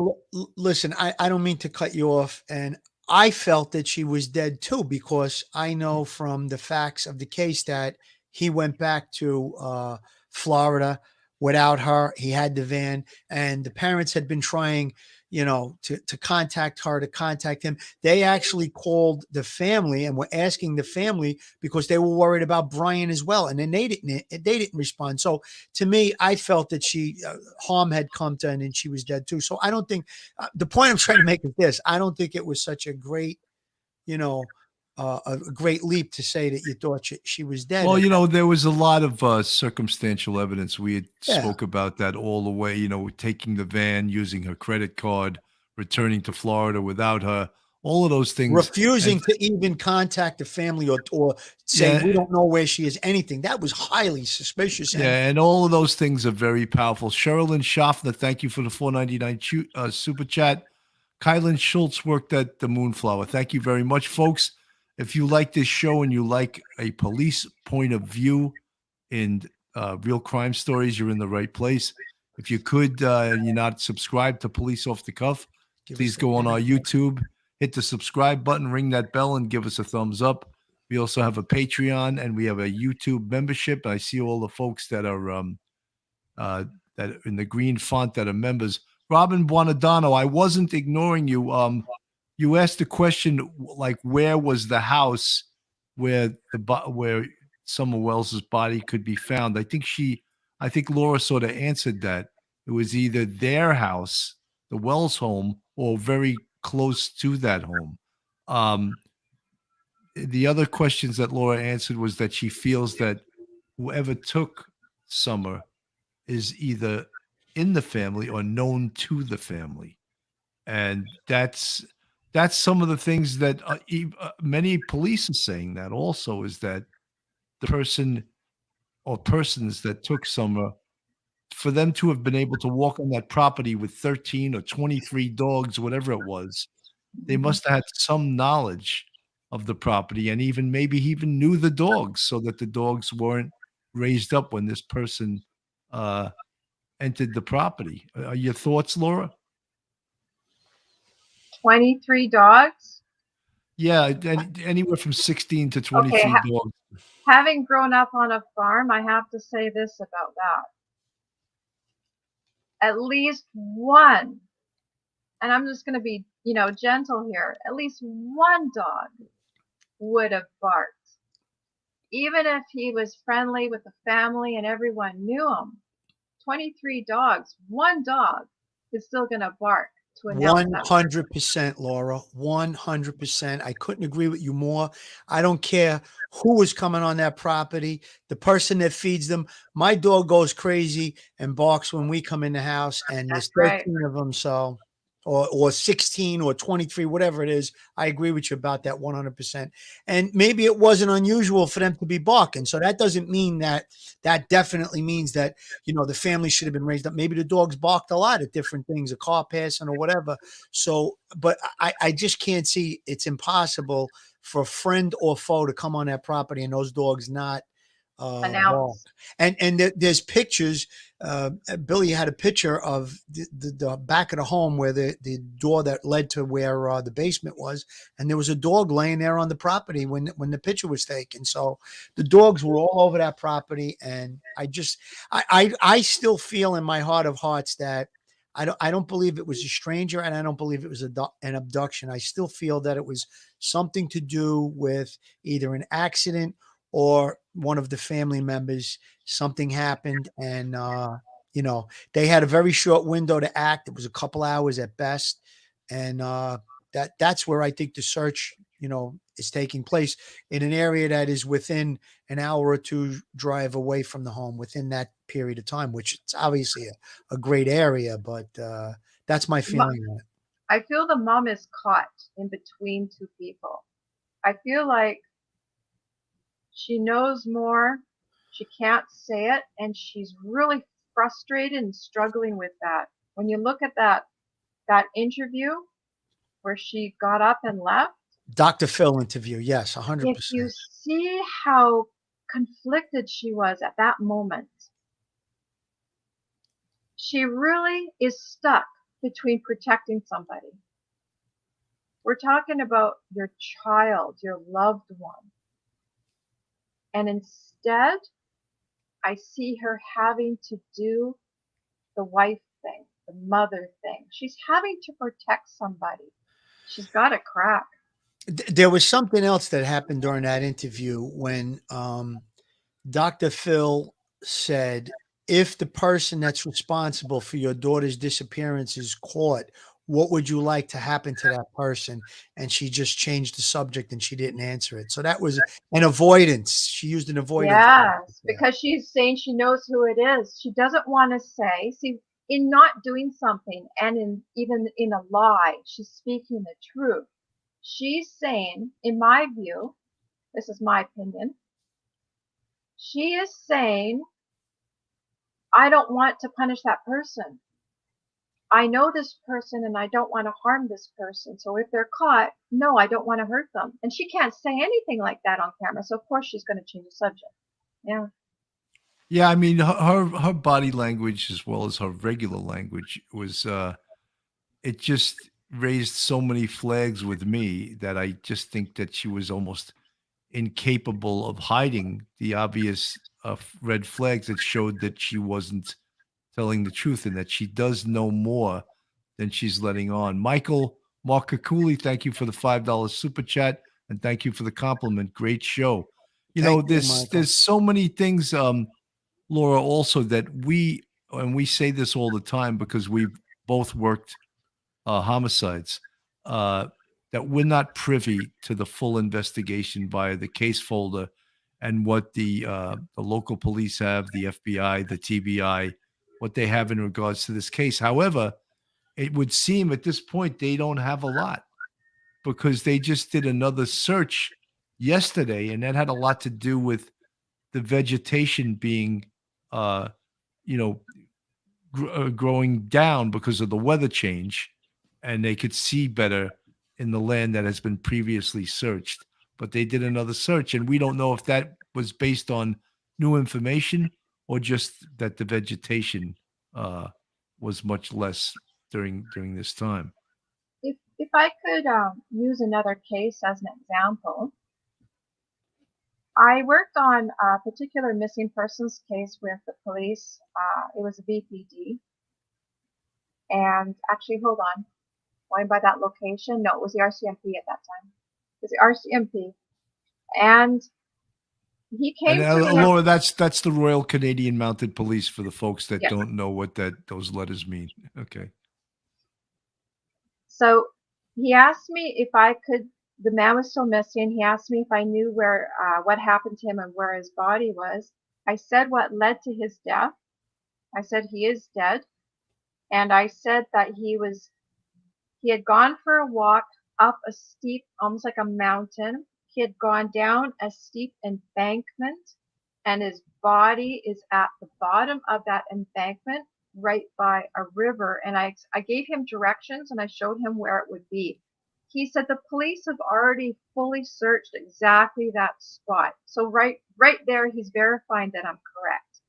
listen, I don't mean to cut you off, and I felt that she was dead too because I know from the facts of the case that he went back to Florida without her. He had the van, and the parents had been trying, to contact her, to contact him. They actually called the family and were asking the family because they were worried about Brian as well. And then they didn't respond. So to me, I felt that harm had come to her and she was dead too. So I don't think the point I'm trying to make is this. I don't think it was such a great, a great leap to say that you thought she was dead. Well, there was a lot of circumstantial evidence. We had spoke about that all the way, taking the van, using her credit card, returning to Florida without her, all of those things. Refusing And, to even contact the family or say, Yeah. we don't know where she is, anything. That was highly suspicious. yeah, and all of those things are very powerful. Sherilyn Schaffner, thank you for the $4.99 super chat. Kylan Schultz worked at the Moonflower. Thank you very much, folks. If you like this show and you like a police point of view in real crime stories, you're in the right place. If you could, and you're not subscribed to Police Off the Cuff, please go on our YouTube, hit the subscribe button, ring that bell, and give us a thumbs up. We also have a Patreon and we have a YouTube membership. I see all the folks that are that are in the green font that are members. Robin Buonadano, I wasn't ignoring you. You asked a question like, where was the house where where Summer Wells's body could be found? I think Laura sort of answered that. It was either their house, the Wells home, or very close to that home. The other questions that Laura answered was that she feels that whoever took Summer is either in the family or known to the family. And that's some of the things that many police are saying that also, is that the person or persons that took Summer, for them to have been able to walk on that property with 13 or 23 dogs, whatever it was, they must have had some knowledge of the property, and maybe he even knew the dogs, so that the dogs weren't raised up when this person entered the property. Are your thoughts, Laura? 23 dogs? Yeah, anywhere from 16 to 23 Okay, dogs. having grown up on a farm, I have to say this about that. At least one, and I'm just going to be, gentle here, at least one dog would have barked. Even if he was friendly with the family and everyone knew him, 23 dogs, one dog is still going to bark to announce that. 100%, Laura. 100%. I couldn't agree with you more. I don't care who was coming on that property, the person that feeds them. My dog goes crazy and barks when we come in the house, and there's 13 of them. So, or 16 or 23, whatever it is. I agree with you about that 100%. And maybe it wasn't unusual for them to be barking. So that doesn't mean that. That definitely means that, the family should have been raised up. Maybe the dogs barked a lot at different things, a car passing or whatever. So, but I just can't see, it's impossible for a friend or foe to come on that property and those dogs not bark. And there's pictures. Billy had a picture of the back of the home where the door that led to where the basement was, and there was a dog laying there on the property when the picture was taken. So the dogs were all over that property, and I still feel in my heart of hearts that I don't believe it was a stranger, and I don't believe it was an abduction. I still feel that it was something to do with either an accident or one of the family members. Something happened, and they had a very short window to act. It was a couple hours at best, and that's where I think the search is taking place, in an area that is within an hour or two drive away from the home, within that period of time, which it's obviously a great area, but that's my feeling on it. I feel the mom is caught in between two people. I feel like she knows more, she can't say it, and she's really frustrated and struggling with that. When you look at that interview where she got up and left, Dr. Phil interview, yes, 100%. if you see how conflicted she was at that moment, she really is stuck between protecting somebody. We're talking about your child, your loved one. And instead, I see her having to do the wife thing, the mother thing. She's having to protect somebody. She's got a crack. There was something else that happened during that interview when Dr. Phil said, if the person that's responsible for your daughter's disappearance is caught, what would you like to happen to that person? And she just changed the subject and she didn't answer it. So that was an avoidance. She used an avoidance. Yes, because she's saying she knows who it is. She doesn't want to say. See, in not doing something and even in a lie, she's speaking the truth. she's saying, in my view, this is my opinion, she is saying, I don't want to punish that person. I know this person and I don't want to harm this person. So if they're caught, no, I don't want to hurt them. And she can't say anything like that on camera. So of course she's going to change the subject. Yeah. Yeah, I mean, her body language as well as her regular language was it just raised so many flags with me that I just think that she was almost incapable of hiding the obvious red flags that showed that she wasn't telling the truth and that she does know more than she's letting on. Michael Markakuli, thank you for the $5 super chat and thank you for the compliment. Great show. You know, Thank you, Michael. there's so many things, Laura, also that and we say this all the time because we've both worked homicides, uh, that we're not privy to the full investigation via the case folder and what the local police have, the FBI, the TBI, what they have in regards to this case. However, it would seem at this point they don't have a lot because they just did another search yesterday, and that had a lot to do with the vegetation being, uh, you know, growing down because of the weather change, and they could see better in the land that has been previously searched. But they did another search, and we don't know if that was based on new information or just that the vegetation was much less during this time. If I could use another case as an example, I worked on a particular missing persons case with the police. It was a BPD. And actually, hold on. Going by that location? No, it was the RCMP at that time. It was the RCMP. And he came And to me. Laura, that's the Royal Canadian Mounted Police for the folks that Yes. don't know what those letters mean. Okay. So he asked me if I could. The man was still missing. He asked me if I knew where what happened to him and where his body was. I said what led to his death. I said he is dead, and I said that he had gone for a walk up a steep, almost like a mountain. He had gone down a steep embankment, and his body is at the bottom of that embankment right by a river. And I gave him directions and I showed him where it would be. He said the police have already fully searched exactly that spot. So right there, he's verifying that I'm correct.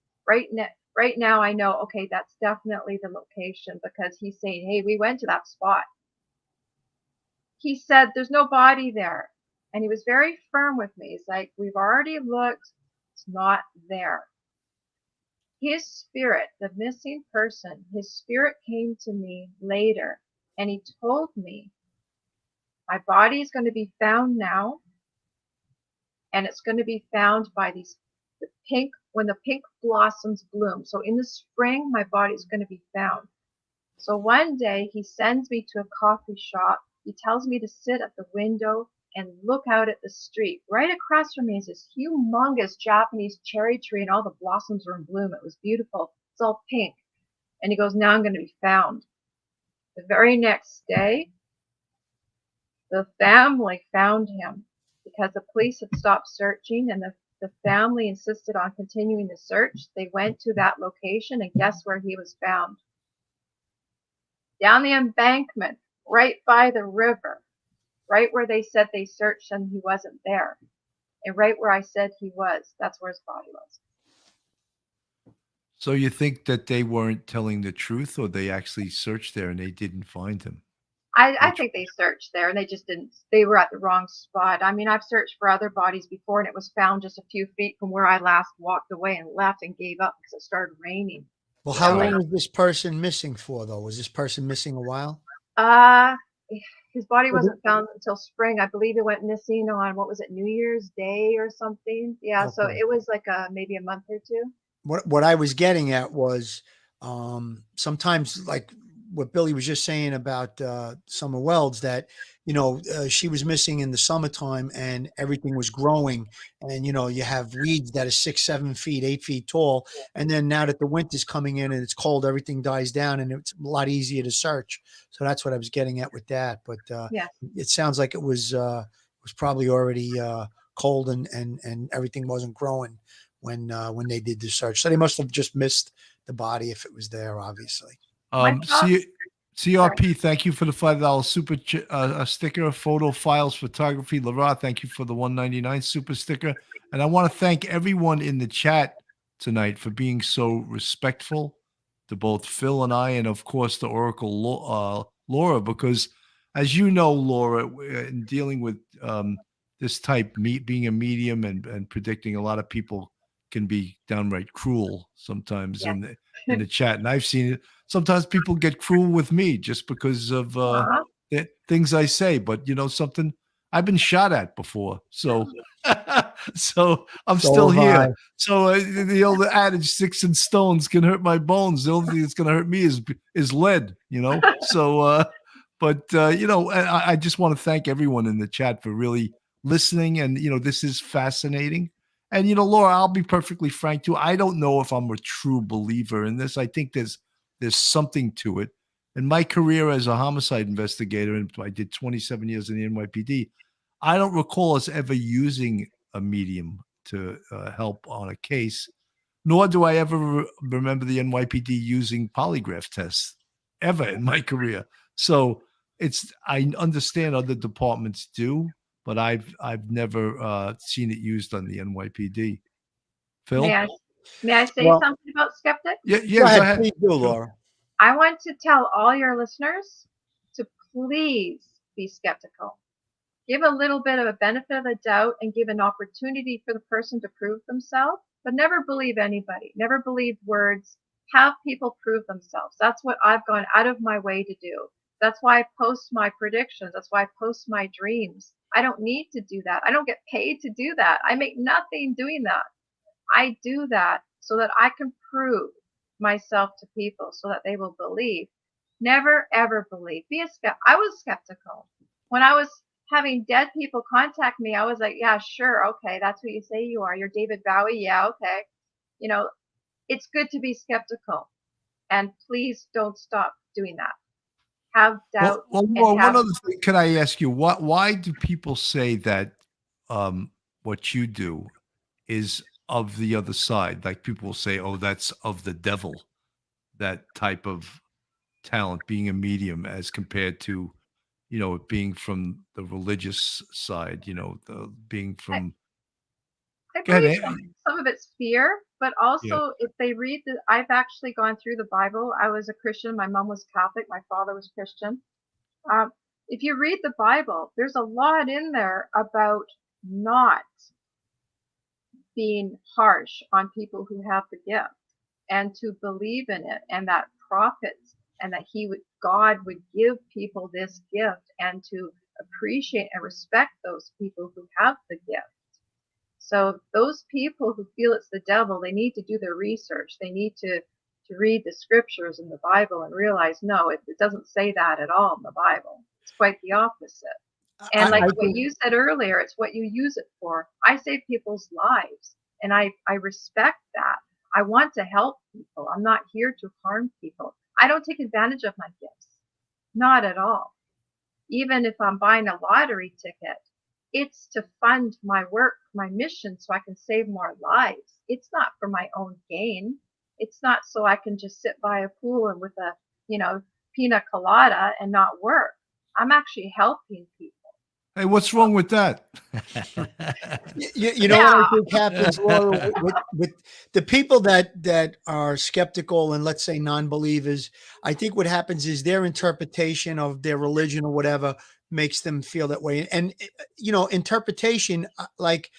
Right now, I know, okay, that's definitely the location because he's saying, hey, we went to that spot. He said, there's no body there. And he was very firm with me. He's like, we've already looked. It's not there. His spirit, the missing person, his spirit came to me later and he told me, my body is going to be found now, and it's going to be found by when the pink blossoms bloom. So in the spring, my body is going to be found. So one day he sends me to a coffee shop. He tells me to sit at the window and look out at the street. Right across from me is this humongous Japanese cherry tree, and all the blossoms are in bloom. It was beautiful. It's all pink. And he goes, now I'm going to be found. The very next day, the family found him because the police had stopped searching, and the family insisted on continuing the search. They went to that location, and guess where he was found? Down the embankment, right by the river, right where they said they searched and he wasn't there. And right where I said he was, that's where his body was. So you think that they weren't telling the truth, or they actually searched there and they didn't find him? I think they searched there and they just didn't, they were at the wrong spot. I mean, I've searched for other bodies before and it was found just a few feet from where I last walked away and left and gave up because it started raining. Well, how long was this person missing for, though? Was this person missing a while? His body wasn't found until spring. I believe it went missing on, what was it, New Year's Day or something? Yeah, okay. So it was like maybe a month or two. What I was getting at was sometimes, like what Billy was just saying about Summer Wells, that, she was missing in the summertime and everything was growing. And, you have weeds that are 6, 7 feet, 8 feet tall. And then now that the winter's coming in and it's cold, everything dies down and it's a lot easier to search. So that's what I was getting at with that. But Yes. it sounds like it was probably already cold and everything wasn't growing when they did the search. So they must have just missed the body if it was there, obviously. CRP, thank you for the $5 super sticker. Photo Files Photography, Lara, thank you for the $1.99 super sticker. And I want to thank everyone in the chat tonight for being so respectful to both Phil and I, and of course the Oracle Laura, because as you know, Laura, in dealing with this type, being a medium and predicting, a lot of people can be downright cruel sometimes in the chat, and I've seen it. Sometimes people get cruel with me just because of the things I say. But something, I've been shot at before, so so I'm still here. So the old adage, sticks and stones can hurt my bones. The only thing that's going to hurt me is lead. So but I just want to thank everyone in the chat for really listening, and this is fascinating. And Laura, I'll be perfectly frank too. I don't know if I'm a true believer in this. I think there's something to it. In my career as a homicide investigator, and I did 27 years in the NYPD, I don't recall us ever using a medium to help on a case, nor do I ever remember the NYPD using polygraph tests ever in my career. So I understand other departments do, but I've never seen it used on the NYPD. Phil? May I say something about skeptics? Yeah, go ahead. Please do, Laura. I want to tell all your listeners to please be skeptical. Give a little bit of a benefit of the doubt and give an opportunity for the person to prove themselves, but never believe anybody. Never believe words. Have people prove themselves. That's what I've gone out of my way to do. That's why I post my predictions. That's why I post my dreams. I don't need to do that. I don't get paid to do that. I make nothing doing that. I do that so that I can prove myself to people so that they will believe. Never, ever believe. I was skeptical. When I was having dead people contact me, I was like, yeah, sure. Okay. That's what you say you are. You're David Bowie. Yeah. Okay. It's good to be skeptical, and please don't stop doing that. Have doubt. Well, one other thing, can I ask you, why do people say that what you do is of the other side? Like people will say, oh, that's of the devil, that type of talent, being a medium, as compared to, it being from the religious side, being from... I believe some of it's fear, but also if they read I've actually gone through the Bible. I was a Christian. My mom was Catholic. My father was Christian. If you read the Bible, there's a lot in there about not being harsh on people who have the gift, and to believe in it, and that prophets, and that God would give people this gift, and to appreciate and respect those people who have the gift. So those people who feel it's the devil, they need to do their research. They need to read the scriptures in the Bible and realize, no, it doesn't say that at all in the Bible. It's quite the opposite. And like what you said earlier, it's what you use it for. I save people's lives, and I respect that. I want to help people. I'm not here to harm people. I don't take advantage of my gifts. Not at all. Even if I'm buying a lottery ticket, it's to fund my work, my mission, so I can save more lives. It's not for my own gain. It's not so I can just sit by a pool and with a, pina colada and not work. I'm actually helping people. Hey, what's wrong with that? You know what I think happens, Laura, with the people that are skeptical and, let's say, non-believers. I think what happens is their interpretation of their religion or whatever makes them feel that way. And interpretation, like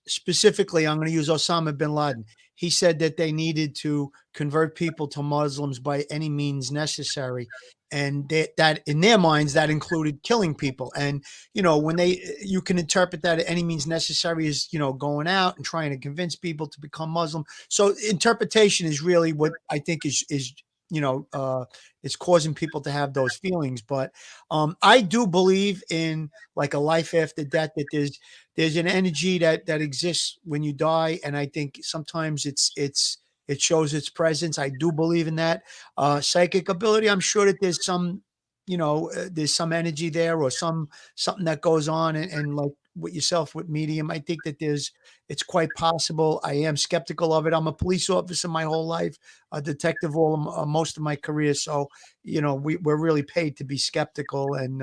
specifically, I'm going to use Osama bin Laden. He said that they needed to convert people to Muslims by any means necessary. And that in their minds, that included killing people. And, when you can interpret that at any means necessary as, going out and trying to convince people to become Muslim. So interpretation is really what I think is it's causing people to have those feelings. But I do believe in like a life after death, that there's an energy that exists when you die, and I think sometimes it shows its presence. I do believe in that. Psychic ability, I'm sure that there's some, there's some energy there, or something that goes on, and like with yourself with medium, I think that it's quite possible. I am skeptical of it. I'm a police officer my whole life, a detective most of my career. So, we're really paid to be skeptical, and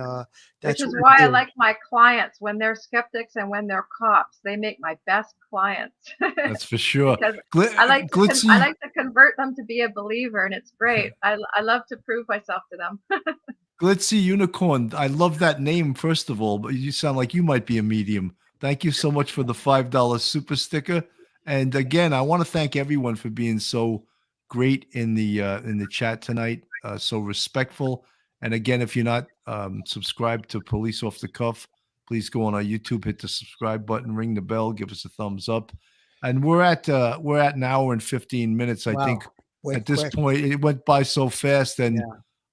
that's which is what we why I do. like my clients when they're skeptics and when they're cops. They make my best clients. That's for sure. Because I like to convert them to be a believer, and it's great. I love to prove myself to them. Glitzy Unicorn. I love that name, first of all, but you sound like you might be a medium. Thank you so much for the $5 super sticker. And again, I want to thank everyone for being so great in the chat tonight, so respectful. And again, if you're not subscribed to Police Off the Cuff, please go on our YouTube, hit the subscribe button, ring the bell, give us a thumbs up. And we're at an hour and 15 minutes. I think at this point, it went by so fast. And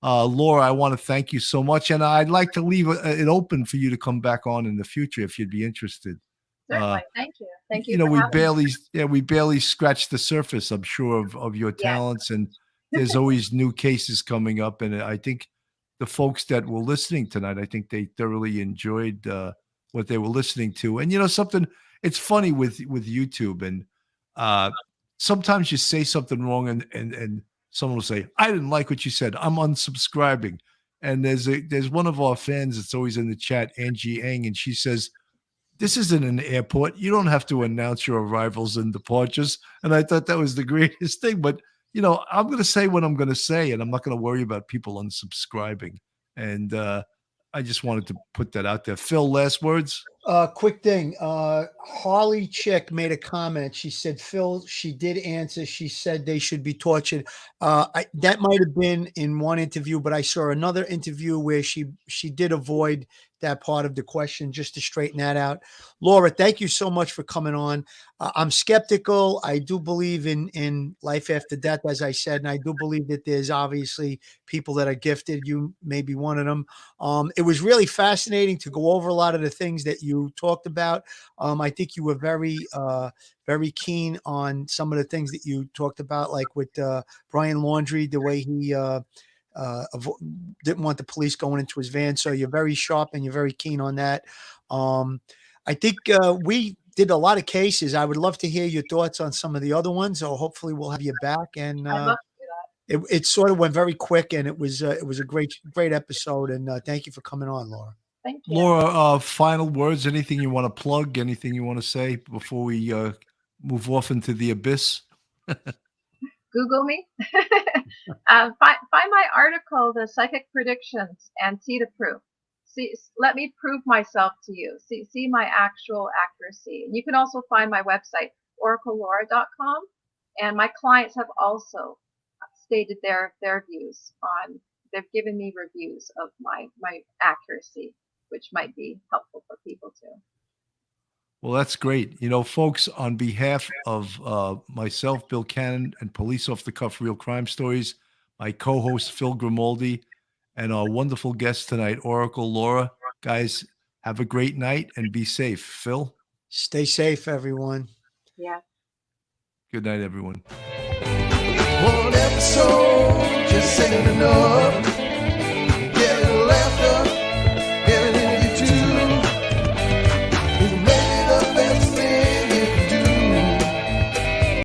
Laura, I want to thank you so much, and I'd like to leave it open for you to come back on in the future if you'd be interested. Certainly, thank you. Thank you. We barely scratched the surface, I'm sure, of your talents, and there's always new cases coming up. And I think the folks that were listening tonight, I think they thoroughly enjoyed what they were listening to. And something, it's funny with YouTube, and sometimes you say something wrong, and someone will say, I didn't like what you said, I'm unsubscribing. And there's one of our fans that's always in the chat, Angie Ang, and she says, this isn't an airport. You don't have to announce your arrivals and departures. And I thought that was the greatest thing. But, I'm going to say what I'm going to say, and I'm not going to worry about people unsubscribing. And I just wanted to put that out there. Phil, last words? Quick thing. Harley Chick made a comment. She said, Phil, she did answer. She said they should be tortured. That might have been in one interview, but I saw another interview where she did avoid that part of the question, just to straighten that out. Laura, thank you so much for coming on. I'm skeptical. I do believe in life after death, as I said, and I do believe that there's obviously people that are gifted. You may be one of them. It was really fascinating to go over a lot of the things that you talked about. I think you were very, very keen on some of the things that you talked about, like with Brian Laundrie, the way he didn't want the police going into his van. So you're very sharp and you're very keen on that. I think we did a lot of cases. I would love to hear your thoughts on some of the other ones. So hopefully we'll have you back. And I'd love to do that. It sort of went very quick, and it was a great episode. And thank you for coming on, Laura. Thank you. Laura, final words, anything you want to plug, anything you want to say before we move off into the abyss? Google me. Find my article, The Psychic Predictions, and see the proof. Let me prove myself to you. See my actual accuracy. And you can also find my website, oraclelaura.com. And my clients have also stated their views on. They've given me reviews of my accuracy, which might be helpful for people too. Well, that's great. Folks, on behalf of myself, Bill Cannon, and Police Off the Cuff Real Crime Stories, my co-host, Phil Grimaldi, and our wonderful guest tonight, Oracle Laura. Guys, have a great night and be safe. Phil? Stay safe, everyone. Yeah. Good night, everyone. One episode just ain't enough.